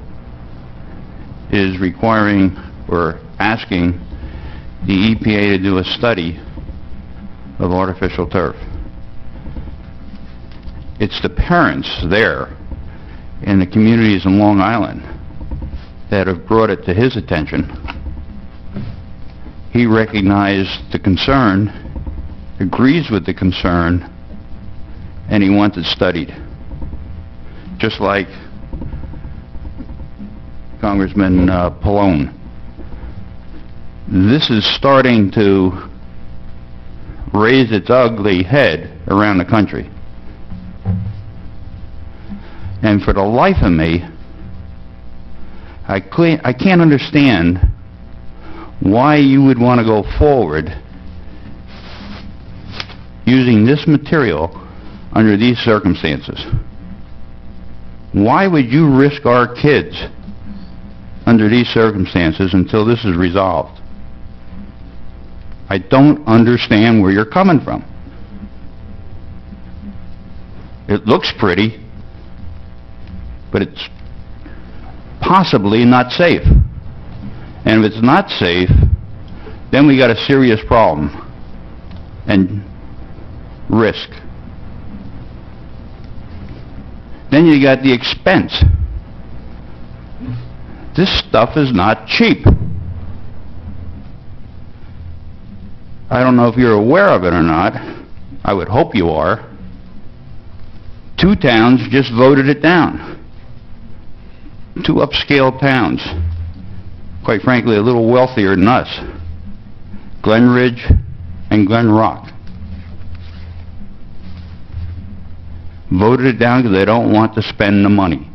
is requiring or asking the EPA to do a study of artificial turf. It's the parents there in the communities in Long Island that have brought it to his attention. He recognized the concern, agrees with the concern, and he wants it studied. Just like Congressman Pallone. This is starting to raise its ugly head around the country. And for the life of me, I can't understand why you would want to go forward using this material under these circumstances. Why would you risk our kids under these circumstances until this is resolved? I don't understand where you're coming from. It looks pretty, but it's possibly not safe. And if it's not safe, then we got a serious problem and risk. Then you got the expense. This stuff is not cheap. I don't know if you're aware of it or not. I would hope you are. 2 towns just voted it down. 2 upscale towns. Quite frankly, a little wealthier than us. Glen Ridge and Glen Rock. Voted it down because they don't want to spend the money.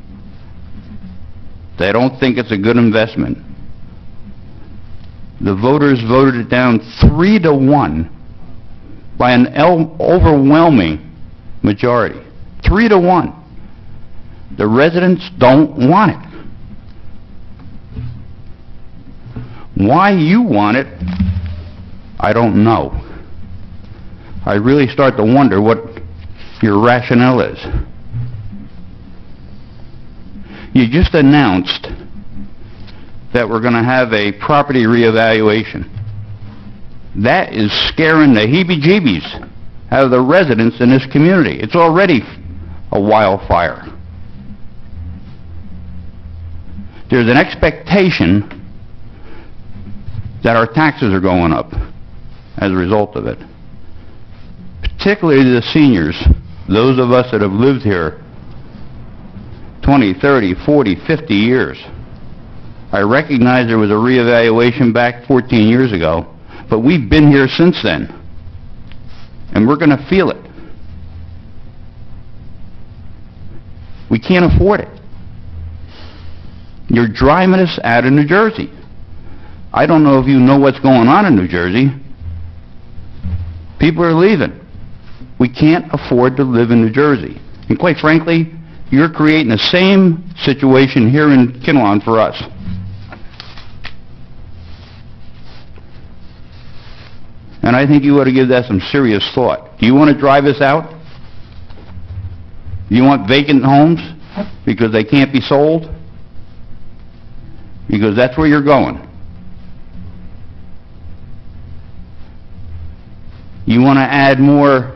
They don't think it's a good investment. The voters voted it down 3-1 by an overwhelming majority. 3-1. The residents don't want it. Why you want it, I don't know. I really start to wonder what your rationale is. You just announced that we're going to have a property reevaluation. That is scaring the heebie-jeebies out of the residents in this community. It's already a wildfire. There's an expectation that our taxes are going up as a result of it. Particularly the seniors, those of us that have lived here 20, 30, 40, 50 years. I recognize there was a reevaluation back 14 years ago, but we've been here since then, and we're going to feel it. We can't afford it. You're driving us out of New Jersey. I don't know if you know what's going on in New Jersey. People are leaving. We can't afford to live in New Jersey. And quite frankly, you're creating the same situation here in Kinnelon for us. And I think you ought to give that some serious thought. Do you want to drive us out? Do you want vacant homes because they can't be sold? Because that's where you're going. You want to add more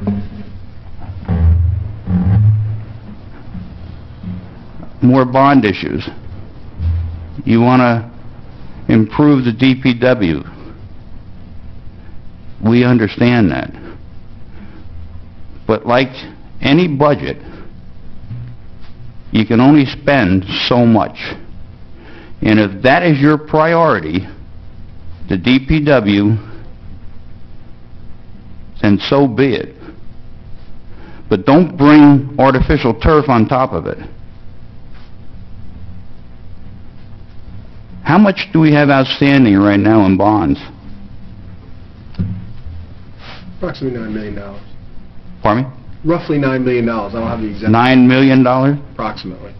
bond issues. You want to improve the DPW. We understand that. But like any budget, you can only spend so much. And if that is your priority, the DPW, then so be it. But don't bring artificial turf on top of it. How much do we have outstanding right now in bonds? Approximately $9 million. Pardon me? Roughly $9 million. I don't have the exact... $9 million? Approximately.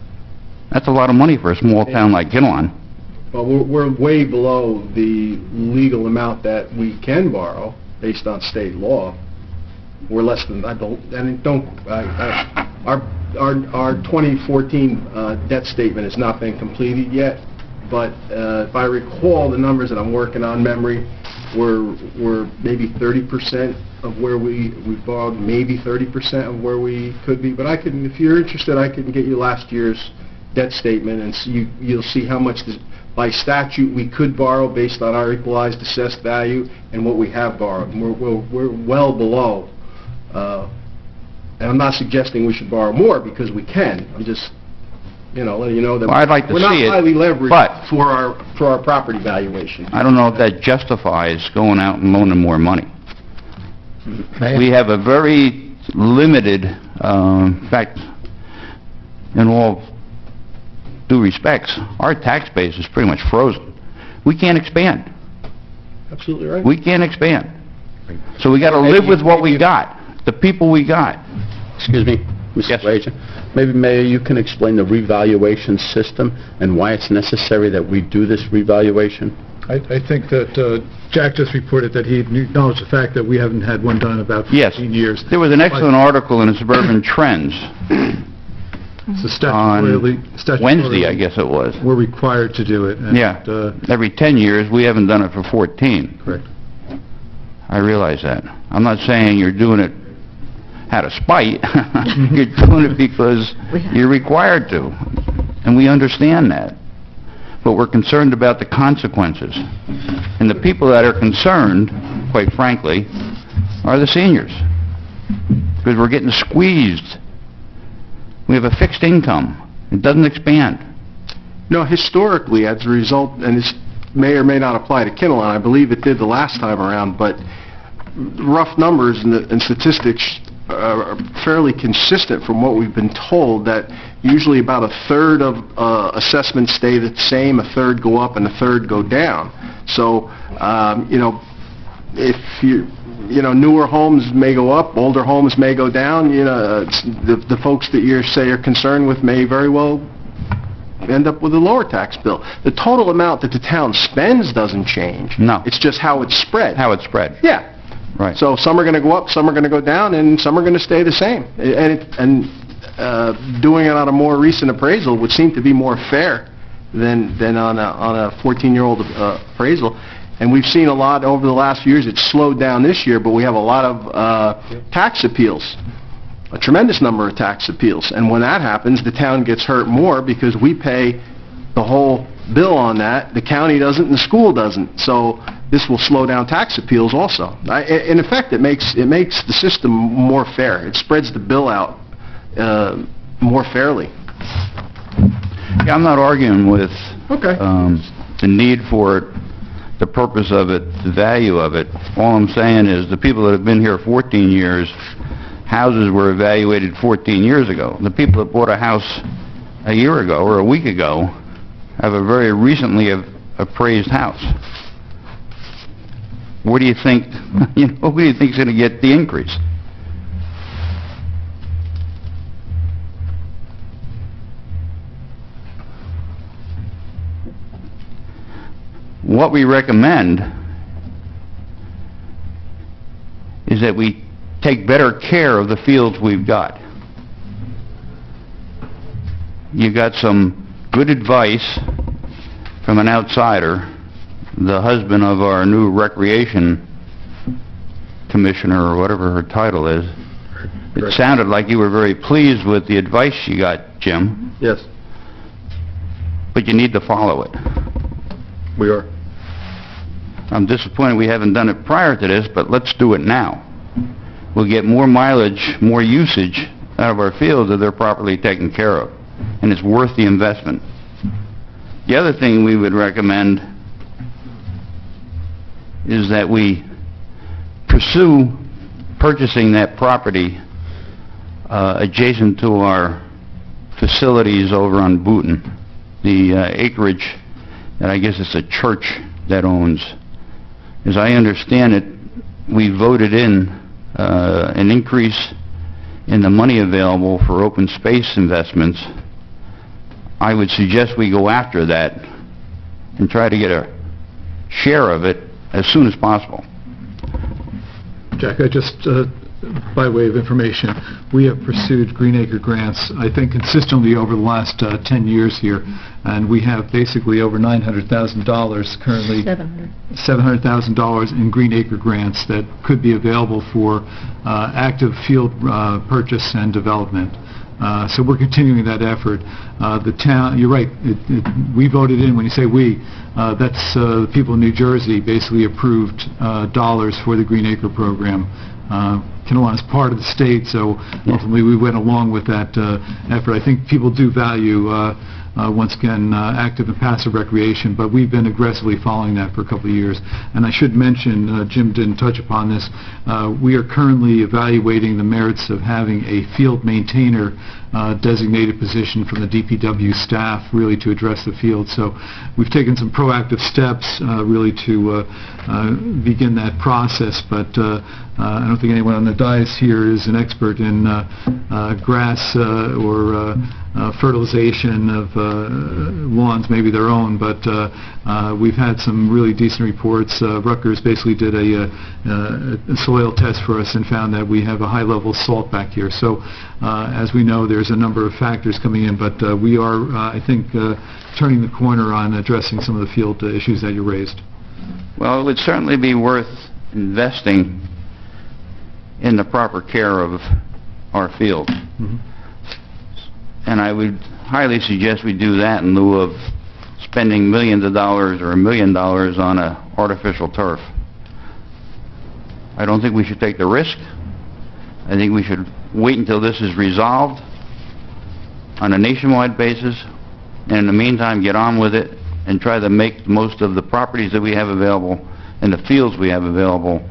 That's a lot of money for a small town like Kinnelon. Well, we're way below the legal amount that we can borrow based on state law. We're less than, our 2014 debt statement has not been completed yet, but if I recall the numbers that I'm working on memory, we're maybe 30% of where we borrowed, maybe 30% of where we could be. But I can, if you're interested, I can get you last year's debt statement, and you'll see how much by statute we could borrow based on our equalized assessed value and what we have borrowed. We're well below. And I'm not suggesting we should borrow more because we can. I'm just, letting you know that I'd like to we're not see it, highly leveraged but for our property valuation. I don't know if that justifies going out and loaning more money. We have a very limited, in fact, in all due respects, our tax base is pretty much frozen. We can't expand. Absolutely right. We can't expand. So we got to live with what we got, the people we got. Excuse me, Mr. Yes. Wager. Maybe, Mayor, you can explain the revaluation system and why it's necessary that we do this revaluation? I think that Jack just reported that he acknowledged the fact that we haven't had one done in about 15 Yes. years. There was an excellent article in Suburban Trends So on statutorily, Wednesday, I guess it was. we're required to do it. And, Yeah. Every 10 years, we haven't done it for 14. Correct. I realize that. I'm not saying you're doing it out of spite. You're doing it because you're required to, and we understand that. But we're concerned about the consequences. And the people that are concerned, quite frankly, are the seniors, because we're getting squeezed. We have a fixed income. It doesn't expand. No, historically, as a result, and this may or may not apply to Kinnelon, I believe it did the last time around, but rough numbers and statistics are fairly consistent from what we've been told, that usually about a third of assessments stay the same, a third go up, and a third go down. So, if newer homes may go up, older homes may go down. The folks that you say are concerned with may very well end up with a lower tax bill. The total amount that the town spends doesn't change. No. It's just how it's spread. How it's spread. Yeah. Right. So some are going to go up, some are going to go down, and some are going to stay the same. And doing it on a more recent appraisal would seem to be more fair than on a 14-year-old appraisal. And we've seen a lot over the last few years. It's slowed down this year, but we have a lot of tax appeals, a tremendous number of tax appeals. And when that happens, the town gets hurt more because we pay the whole bill on that. The county doesn't and the school doesn't. So this will slow down tax appeals also. In effect, it makes the system more fair. It spreads the bill out more fairly. Yeah, I'm not arguing with Okay. the need for it, the purpose of it, the value of it. All I'm saying is the people that have been here 14 years, houses were evaluated 14 years ago. The people that bought a house a year ago or a week ago have a very recently appraised house. What do you think, who do you think is going to get the increase? What we recommend is that we take better care of the fields we've got. You got some good advice from an outsider, the husband of our new recreation commissioner, or whatever her title is. It sounded like you were very pleased with the advice you got, Jim, Yes, but you need to follow it. we are. I'm disappointed we haven't done it prior to this, but let's do it now. We'll get more mileage, more usage out of our fields if they're properly taken care of, and it's worth the investment. The other thing we would recommend is that we pursue purchasing that property adjacent to our facilities over on Booton, the acreage that I guess it's a church that owns. As I understand it, we voted in an increase in the money available for open space investments. I would suggest we go after that and try to get a share of it as soon as possible. Jack, I just, by way of information, we have pursued Green Acre grants, I think, consistently over the last 10 years here, and we have basically over $900,000 currently. $700,000 in Green Acre grants that could be available for active field purchase and development. So we're continuing that effort. The town, you're right, we voted in, when you say we, that's the people in New Jersey basically approved dollars for the Green Acre program. Kinnelon is part of the state, so ultimately we went along with that effort. I think people do value, once again, active and passive recreation, but we've been aggressively following that for a couple of years. And I should mention, Jim didn't touch upon this, we are currently evaluating the merits of having a field maintainer designated position from the DPW staff, really to address the field. So we've taken some proactive steps really to begin that process, but I don't think anyone on the dais here is an expert in grass or fertilization of lawns, maybe their own, but we've had some really decent reports. Rutgers basically did a soil test for us and found that we have a high level of salt back here. So as we know, there's a number of factors coming in, but we are, I think, turning the corner on addressing some of the field issues that you raised. Well, it would certainly be worth investing in the proper care of our field. Mm-hmm. And I would highly suggest we do that in lieu of spending millions of dollars or $1 million on a artificial turf. I don't think we should take the risk. I think we should wait until this is resolved on a nationwide basis, and in the meantime get on with it and try to make the most of the properties that we have available and the fields we have available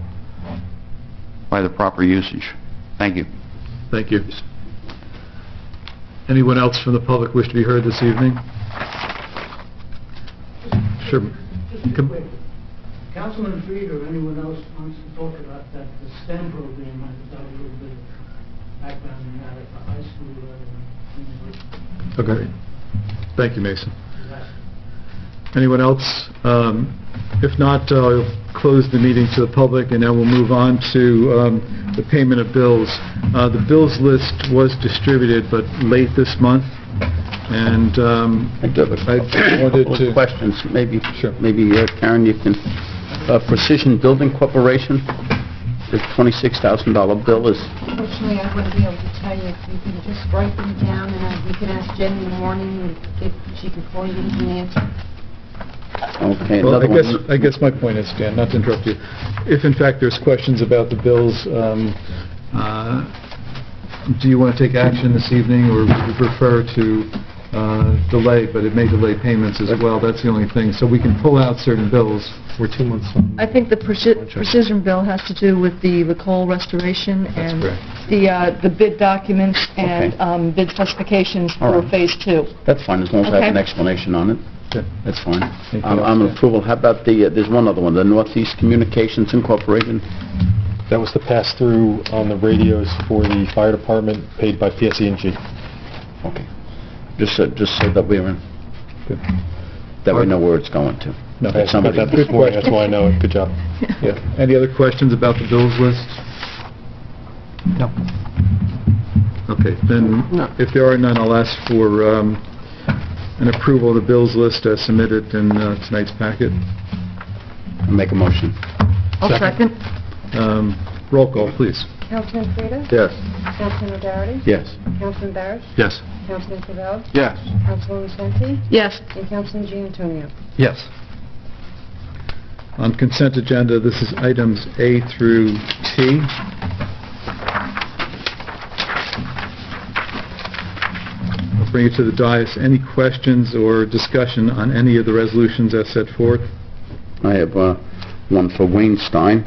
by the proper usage. Thank you. Thank you. Anyone else from the public wish to be heard this evening? Sure. Just quick. Councilman Fried or anyone else wants to talk about that, the STEM program, I've got a little bit of background in that at the high school and university. Okay. Thank you, Mason. Anyone else? If not, I'll close the meeting to the public, and now we'll move on to the payment of bills. The bills list was distributed, but late this month, and I do have a I wanted couple to... of questions. Maybe, Sure. maybe Karen, you can Precision Building Corporation, the $26,000 bill is... Unfortunately, I wouldn't be able to tell you. If you can just write them down, and we can ask Jen in the morning, and she can forward you an answer. Okay, Well, another one... I guess my point is, Dan, not to interrupt you, if in fact there's questions about the bills, do you want to take action this evening, or would you prefer to delay, but it may delay payments as well? That's the only thing. So we can pull out certain bills. We're 2 months on. I think the precision bill has to do with the coal restoration and the bid documents and bid specifications All for right. Phase 2. That's fine, as long as I have Okay. an explanation on it. Okay. That's fine. Anything I'm else, in Dan? approval. How about there's one other one, the Northeast Communications Incorporated? That was the pass-through on the radios for the fire department paid by PSE&G. Okay. Just so that we're in... Good. That we know where it's going to. No, I asked about that this morning, that's why I know it. Good job. Yeah. Any other questions about the bills list? No. Okay, then, if there are none, I'll ask for an approval of the bills list as submitted in tonight's packet. Make a motion. I'll second. Roll call, please. Councilman Frida? Yes. Councilman O'Doherty? Yes. Councilman Barrett? Yes. Councilman Cavell? Yes. Councilwoman Senti? Yes. And Councilman Giantonio. Yes. On consent agenda, this is items A through T. I'll bring it to the dais. Any questions or discussion on any of the resolutions as set forth? I have one for Wayne Stein,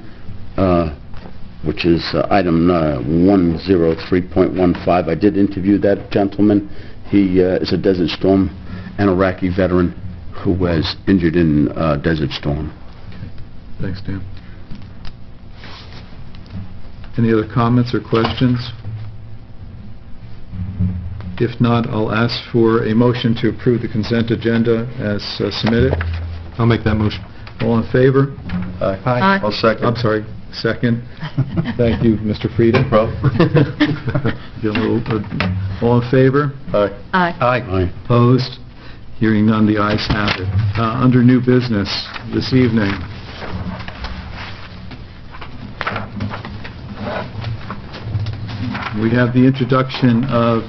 which is item 103.15. I did interview that gentleman. He is a Desert Storm and Iraqi veteran who was injured in Desert Storm. Thanks, Dan. Any other comments or questions? If not, I'll ask for a motion to approve the consent agenda as submitted. I'll make that motion. All in favor? Aye. I'll second. I'm sorry, second. Thank you, Mr. Frieda. Get a little, all in favor? Aye. Aye. Aye. Opposed? Hearing none, the ayes have it. Under new business this evening, we have the introduction of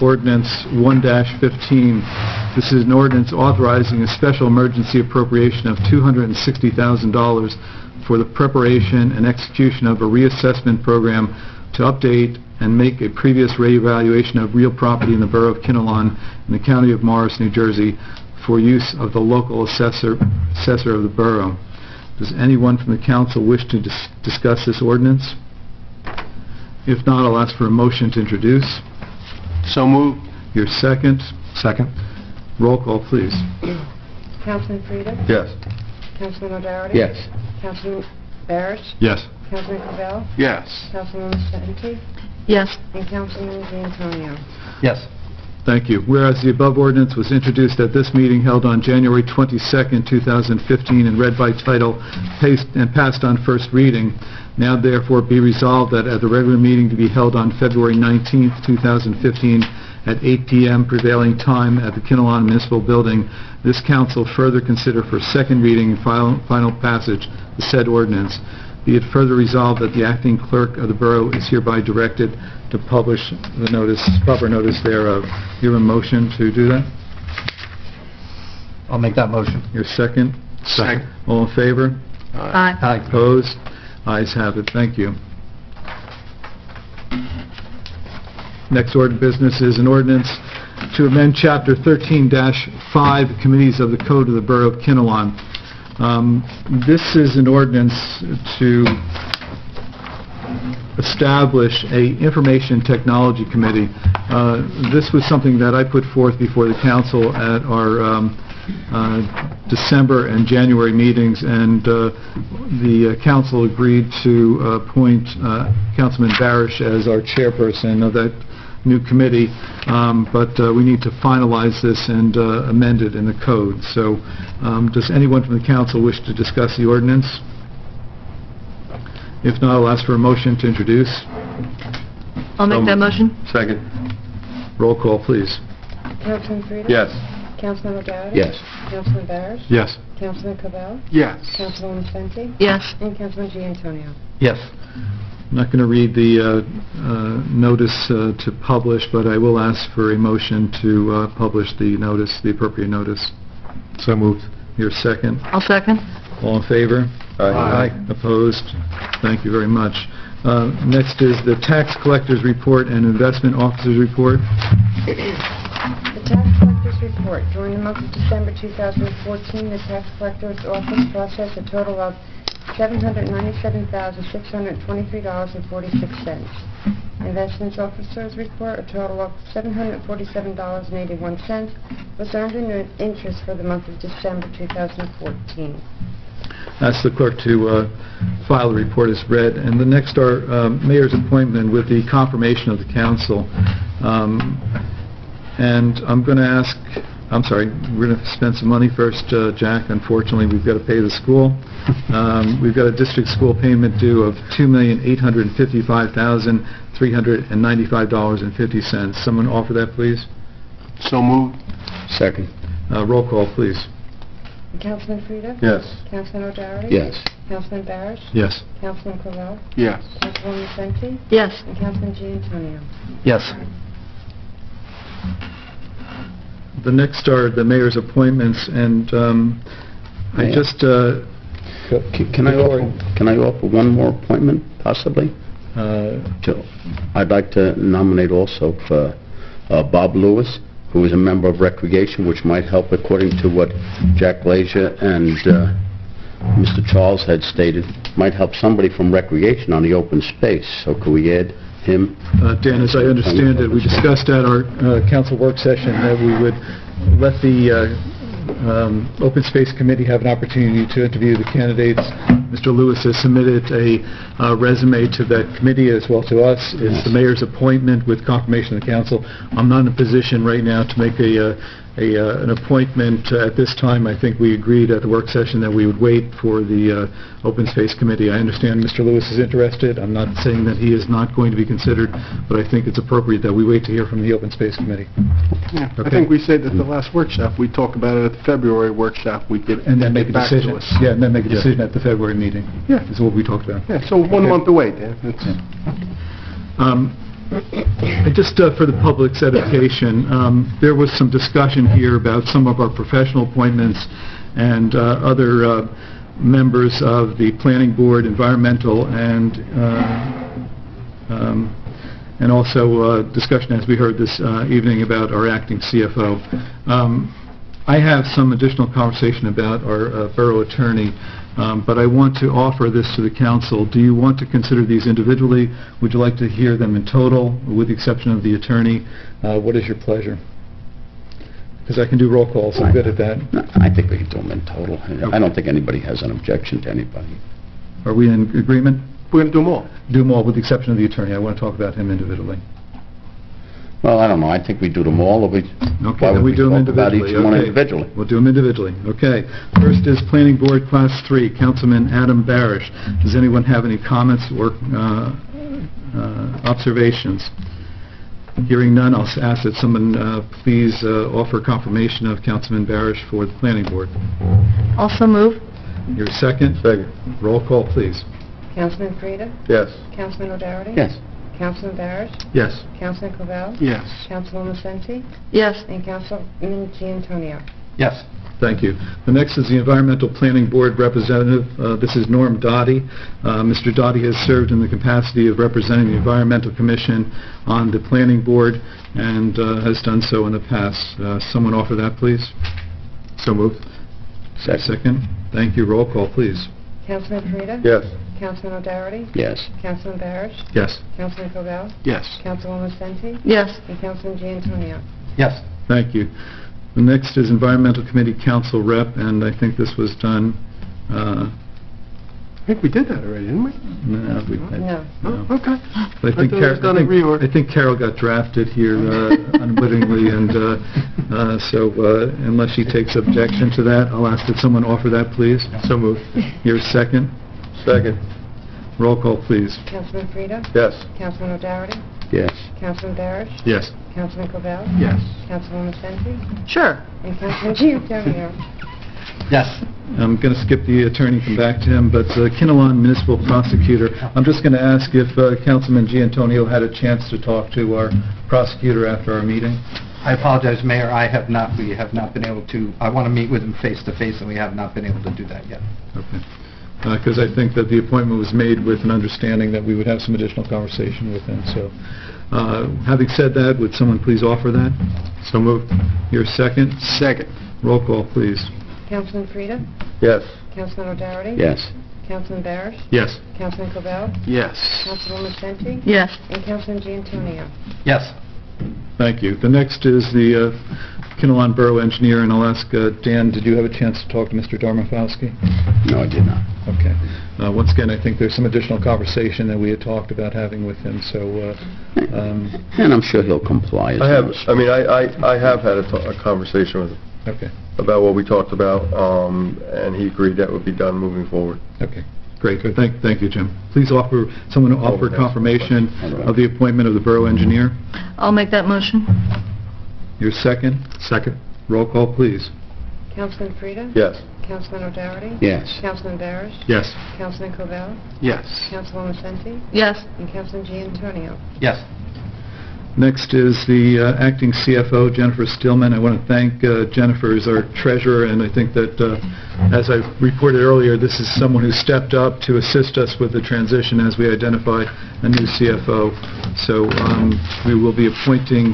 Ordinance 1-15. This is an ordinance authorizing a special emergency appropriation of $260,000 for the preparation and execution of a reassessment program to update and make a previous reevaluation of real property in the borough of Kinnelon in the county of Morris, New Jersey, for use of the local assessor of the borough. Does anyone from the council wish to discuss this ordinance? If not, I'll ask for a motion to introduce. So moved. Your second. Second. Roll call, please. Councilman Frida? Yes. Councilman O'Doherty? Yes. Councilman Barrett? Yes. Councilman Cavell? Yes. Councilwoman Senti? Yes. And Councilman Giantonio. Yes. Thank you. Whereas the above ordinance was introduced at this meeting held on January 22nd, 2015, and read by title and passed on first reading, now therefore be resolved that at the regular meeting to be held on February 19th, 2015, at 8 p.m. prevailing time at the Kinnelon Municipal Building, this council further consider for second reading and final passage the said ordinance. Be it further resolved that the acting clerk of the borough is hereby directed to publish the notice, proper notice thereof. You have a motion to do that? I'll make that motion. Your second? Second. All in favor? Aye. Aye. Opposed? Ayes have it. Thank you. Next order of business is an ordinance to amend Chapter 13-5, Committees of the Code of the Borough of Kinnelon. This is an ordinance to establish a Information Technology Committee. This was something that I put forth before the council at our December and January meetings, and the council agreed to appoint Councilman Barish as our chairperson of that new committee, but we need to finalize this and amend it in the code. So does anyone from the council wish to discuss the ordinance? If not, I'll ask for a motion to introduce. I'll make that motion. Second. Roll call, please. Councilman Frida? Yes. Councilman O'Doherty? Yes. Councilman Barron? Yes. Councilman Cavell? Yes. Councilwoman Sente? Yes. And Councilman Giantonio? Yes. I'm not going to read the notice to publish, but I will ask for a motion to publish the notice, the appropriate notice. So moved. Your second. I'll second. All in favor? Aye. Opposed? Thank you very much. Next is the tax collector's report and investment officer's report. The tax collector's report. During the month of December 2014, the tax collector's office processed a total of $797,623.46. Investments officer's report, a total of $747.81 was earned in interest for the month of December 2014. Ask the clerk to file the report as read. And the next are mayor's appointment with the confirmation of the council. And I'm going to ask, I'm sorry, we're going to spend some money first, Jack. Unfortunately, we've got to pay the school. We've got a district school payment due of $2,855,395.50. Someone offer that, please? So moved. Second. Roll call, please. Councilman Frida? Yes. Councilman O'Doherty? Yes. Councilman Barron? Yes. Councilman Cavell? Yes. Councilwoman Sente? Yes. And Councilman Giantonio? Yes. The next are the mayor's appointments, and I Mayor. just... Can I offer one more appointment, possibly? I'd like to nominate also for Bob Lewis, who is a member of Recreation, which might help, according to what Jack Glazier and Mr. Charles had stated, might help somebody from Recreation on the open space. So could we add him? Dan, as I understand it, we discussed at our council work session that we would let the Open Space Committee have an opportunity to interview the candidates. Mr. Lewis has submitted a resume to that committee as well to us. It's the mayor's appointment with confirmation of the council. I'm not in a position right now to make an appointment at this time. I think we agreed at the work session that we would wait for the Open Space Committee. I understand Mr. Lewis is interested. I'm not saying that he is not going to be considered, but I think it's appropriate that we wait to hear from the Open Space Committee. Yeah. I Okay. think we said at the last workshop, we talked about it at the February workshop, we'd get And then make a back to decision. us. Yeah, and then make a decision at the February meeting. Yeah. Is what we talked about. Yeah, so 1 month away, Dan. Just for the public's edification, there was some discussion here about some of our professional appointments and other members of the Planning Board, Environmental, and also discussion, as we heard this evening, about our acting CFO. I have some additional conversation about our borough attorney, but I want to offer this to the council. Do you want to consider these individually? Would you like to hear them in total, with the exception of the attorney? What is your pleasure? Because I can do roll calls, I'm good at that. No, I think we can do them in total. I don't think anybody has an objection to anybody. Are we in agreement? We're going to do them all. Do them all with the exception of the attorney. I want to talk about him individually. Well, I don't know. I think we do them all, or Okay, why then would we do them talk about individually. each one Okay. individually? We'll do them individually. Okay. First is Planning Board Class 3, Councilman Adam Barish. Does anyone have any comments or observations? Hearing none, I'll ask that someone please offer confirmation of Councilman Barish for the Planning Board. Also move. Your second? Second. Roll call, please. Councilman Frida? Yes. Councilman O'Doherty? Yes. Councilman Barron? Yes. Councilman Cavell? Yes. Councilwoman Sente? Yes. And Councilman Giantonio? Yes. Thank you. The next is the Environmental Planning Board representative. This is Norm Dottie. Mr. Dottie has served in the capacity of representing the Environmental Commission on the Planning Board and has done so in the past. Someone offer that, please. So moved. Second. Thank you. Roll call, please. Councilman Frida? Yes. Councilman O'Doherty? Yes. Councilman Barron? Yes. Councilman Cavell? Yes. Councilwoman Sente? Yes. And Councilman Giantonio? Yes. Thank you. The next is Environmental Committee Council Rep, and I think this was done... I think we did that already, didn't we? No. No. Oh, okay. But I thought it was done in reorg. I think Carol got drafted here unwittingly, and so unless she takes objection to that, I'll ask that someone offer that, please. So moved. Your second. Second. Roll call, please. Councilman Frida? Yes. Councilman O'Doherty? Yes. Councilman Barron? Yes. Councilman Cavell? Yes. Councilwoman Sente? Sure. And Councilman Giantonio? Yes. I'm going to skip the attorney, come back to him, but Kinnelon Municipal Prosecutor, I'm just going to ask if Councilman Giantonio had a chance to talk to our prosecutor after our meeting. I apologize, Mayor, we have not been able to, I want to meet with him face-to-face, and we have not been able to do that yet. Okay. Because I think that the appointment was made with an understanding that we would have some additional conversation with him. So, having said that, would someone please offer that? So moved. Your second? Second. Roll call, please. Councilman Frida? Yes. Councilman O'Doherty? Yes. Councilman Barris? Yes. Councilman Covell? Yes. Councilwoman Senti? Yes. And Councilman Giantonio? Yes. Thank you. The next is the Kinnelon Borough Engineer, and I'll ask Dan, did you have a chance to talk to Mr. Darmafowski? No, I did not. Okay. Once again, I think there's some additional conversation that we had talked about having with him, so... And I'm sure he'll comply. I have had a conversation with him Okay. about what we talked about, and he agreed that would be done moving forward. Okay. Great. Good. Thank you, Jim. Please someone offer confirmation of the appointment of the Borough Engineer. I'll make that motion. Your second? Second. Roll call, please. Councilman Frida? Yes. Councilman O'Doherty? Yes. Councilman Barris? Yes. Councilman Covell? Yes. Councilwoman Senti? Yes. And Councilman Giantonio? Yes. Next is the acting CFO, Jennifer Stillman. I want to thank Jennifer as our treasurer, and I think that, as I reported earlier, this is someone who stepped up to assist us with the transition as we identify a new CFO. So we will be appointing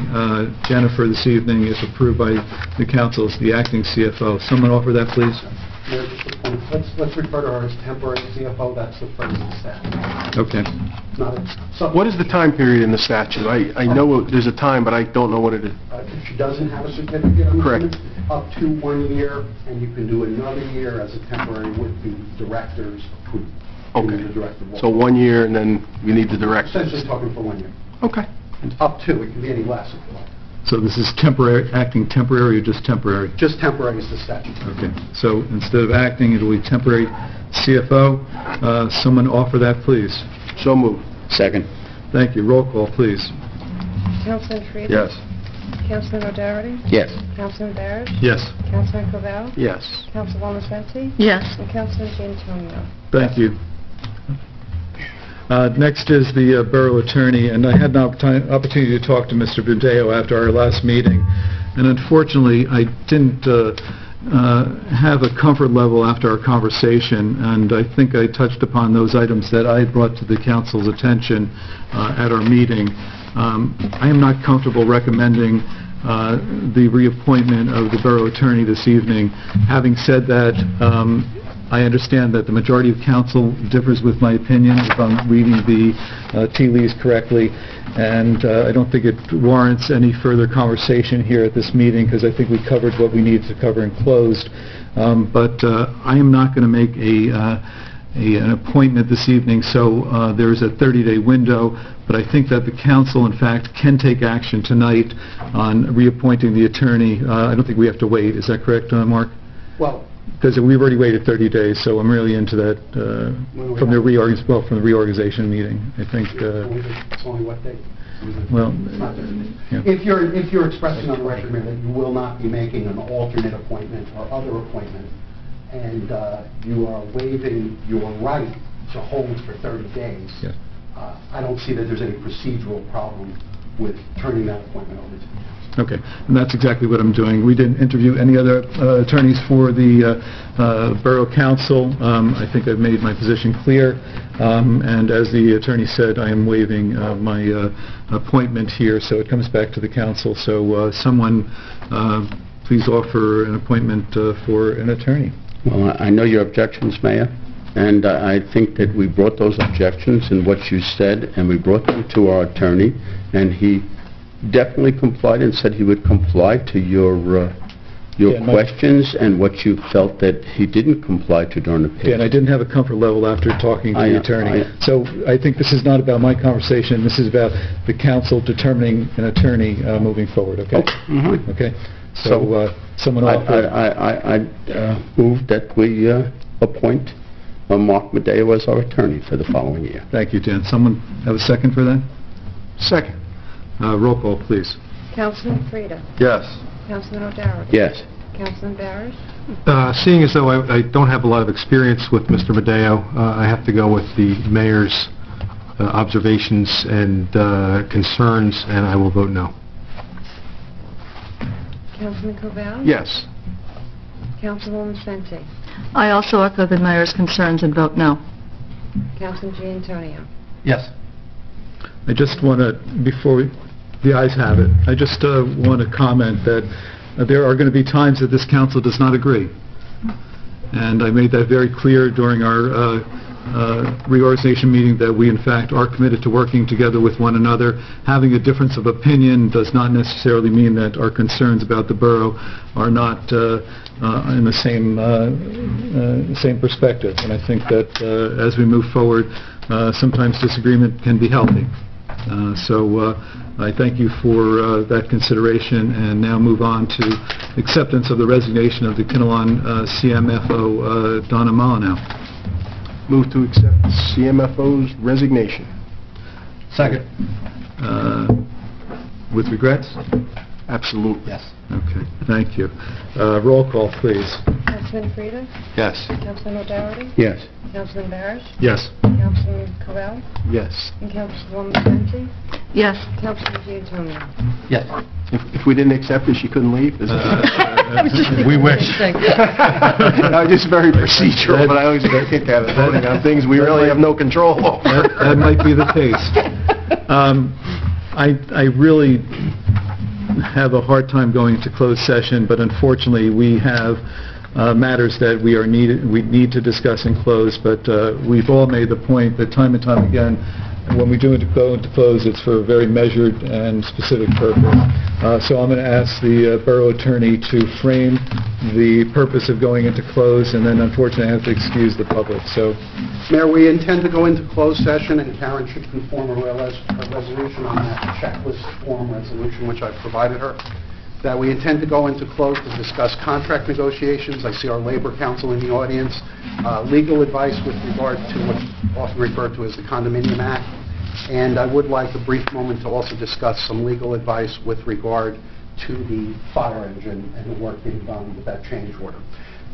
Jennifer this evening, if approved by the council, as the acting CFO. Someone offer that, please. Mayor, just a point. Let's refer to her as temporary CFO. That's the phrase in statute. Okay. Not a... What is the time period in the statute? I know there's a time, but I don't know what it is. If she doesn't have a certificate on Correct. up to 1 year, and you can do another year as a temporary with the director's approval. Okay. The director will. So 1 year, and then we need the director. Essentially talking for 1 year. Okay. And up to, it can be any less if you like. So this is temporary, acting temporary or just temporary? Just temporary is the statute. Okay. So instead of acting, it'll be temporary CFO. Someone offer that, please. So moved. Second. Thank you. Roll call, please. Councilman Frida? Yes. Councilman O'Doherty? Yes. Councilman Barris? Yes. Councilman Covell? Yes. Councilwoman Senti? Yes. And Councilman Giantonio? Thank you. Next is the Borough Attorney, and I had an opportunity to talk to Mr. Budeo after our last meeting, and unfortunately, I didn't have a comfort level after our conversation, and I think I touched upon those items that I brought to the council's attention at our meeting. I am not comfortable recommending the reappointment of the Borough Attorney this evening. Having said that, I understand that the majority of council differs with my opinion, if I'm reading the tea leaves correctly, and I don't think it warrants any further conversation here at this meeting, because I think we covered what we needed to cover and closed. But I am not going to make an appointment this evening, so there is a 30-day window, but I think that the council, in fact, can take action tonight on reappointing the attorney. I don't think we have to wait. Is that correct, Mark? Well, because we've already waited 30 days, so I'm really into that from the reorganization meeting. I think. It's only what date? Well, yeah. If you're expressing on the record, Mayor, that you will not be making an alternate appointment or other appointment, and you are waiving your right to hold for 30 days, yeah. I don't see that there's any procedural problem with turning that appointment over to the council. Okay, and that's exactly what I'm doing. We didn't interview any other attorneys for the Borough Council. I think I've made my position clear, and as the attorney said, I am waiving my appointment here, so it comes back to the council. So someone please offer an appointment for an attorney. Well, I know your objections, Mayor, and I think that we brought those objections and what you said, and we brought them to our attorney, and he definitely complied and said he would comply to your questions and what you felt that he didn't comply to during the period. Yeah, and I didn't have a comfort level after talking to the attorney. So I think this is not about my conversation. This is about the council determining an attorney moving forward, okay? Mm-hmm. Okay. So someone offer. I move that we appoint Mark Medeo as our attorney for the following year. Thank you, Dan. Someone have a second for that? Second. Roll call, please. Councilman Frida? Yes. Councilman O'Doherty? Yes. Councilman Barrett? Seeing as though I don't have a lot of experience with Mr. Madeo, I have to go with the mayor's observations and concerns, and I will vote no. Councilman Covell? Yes. Councilwoman Sente? I also echo the mayor's concerns and vote no. Councilman Giantonio? Yes. I just want to, before the ayes have it, I just want to comment that there are going to be times that this council does not agree. And I made that very clear during our reorganization meeting that we, in fact, are committed to working together with one another. Having a difference of opinion does not necessarily mean that our concerns about the borough are not in the same perspective. And I think that as we move forward, sometimes disagreement can be healthy. So I thank you for that consideration, and now move on to acceptance of the resignation of the Kinnelon CMFO, Donna Molyneux. Move to accept CMFO's resignation. Second. With regrets? Absolutely. Yes. Okay, thank you. Roll call, please. Councilman Frida? Yes. Councilman O'Dougherty? Yes. Councilman Barrett? Yes. Councilman Covell? Yes. And Councilwoman Sente? Yes. Councilman Giantonio? Yes. If we didn't accept it, she couldn't leave? Is it- We wish. I'm just very procedural, but I always get a kick out of voting on things we really have no control over. That might be the case. I really have a hard time going into closed session, but unfortunately, we have matters that we need to discuss in close, but we've all made the point that time and time again, when we go into close, it's for a very measured and specific purpose. So I'm going to ask the borough attorney to frame the purpose of going into close, and then unfortunately I have to excuse the public. So, Mayor, we intend to go into closed session, and Karen should conform a resolution on that checklist form resolution which I've provided her, that we intend to go into close to discuss contract negotiations. I see our Labor Council in the audience, legal advice with regard to what's often referred to as the Condominium Act, and I would like a brief moment to also discuss some legal advice with regard to the fire engine and the work being done with that change order.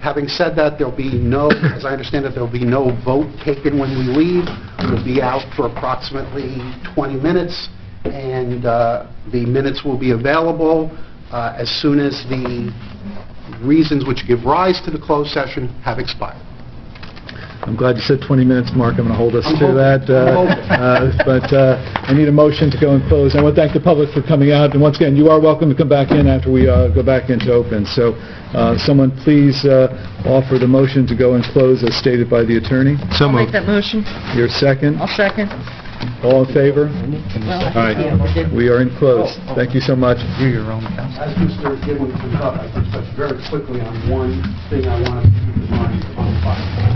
Having said that, there'll be no, as I understand it, there'll be no vote taken when we leave. We'll be out for approximately 20 minutes, and the minutes will be available as soon as the reasons which give rise to the closed session have expired. I'm glad you said 20 minutes, Mark. I'm going to hold us to that. But I need a motion to go and close. I want to thank the public for coming out. And once again, you are welcome to come back in after we go back into open. So someone please offer the motion to go and close as stated by the attorney. So I'll make moved. that motion. Your second? I'll second. All in favor? Well, All right. yeah, we did. We are in close. Thank you so much. You're your own counsel. As Mr. Gillen comes up, I can touch very quickly on one thing I want to keep in mind on the fire.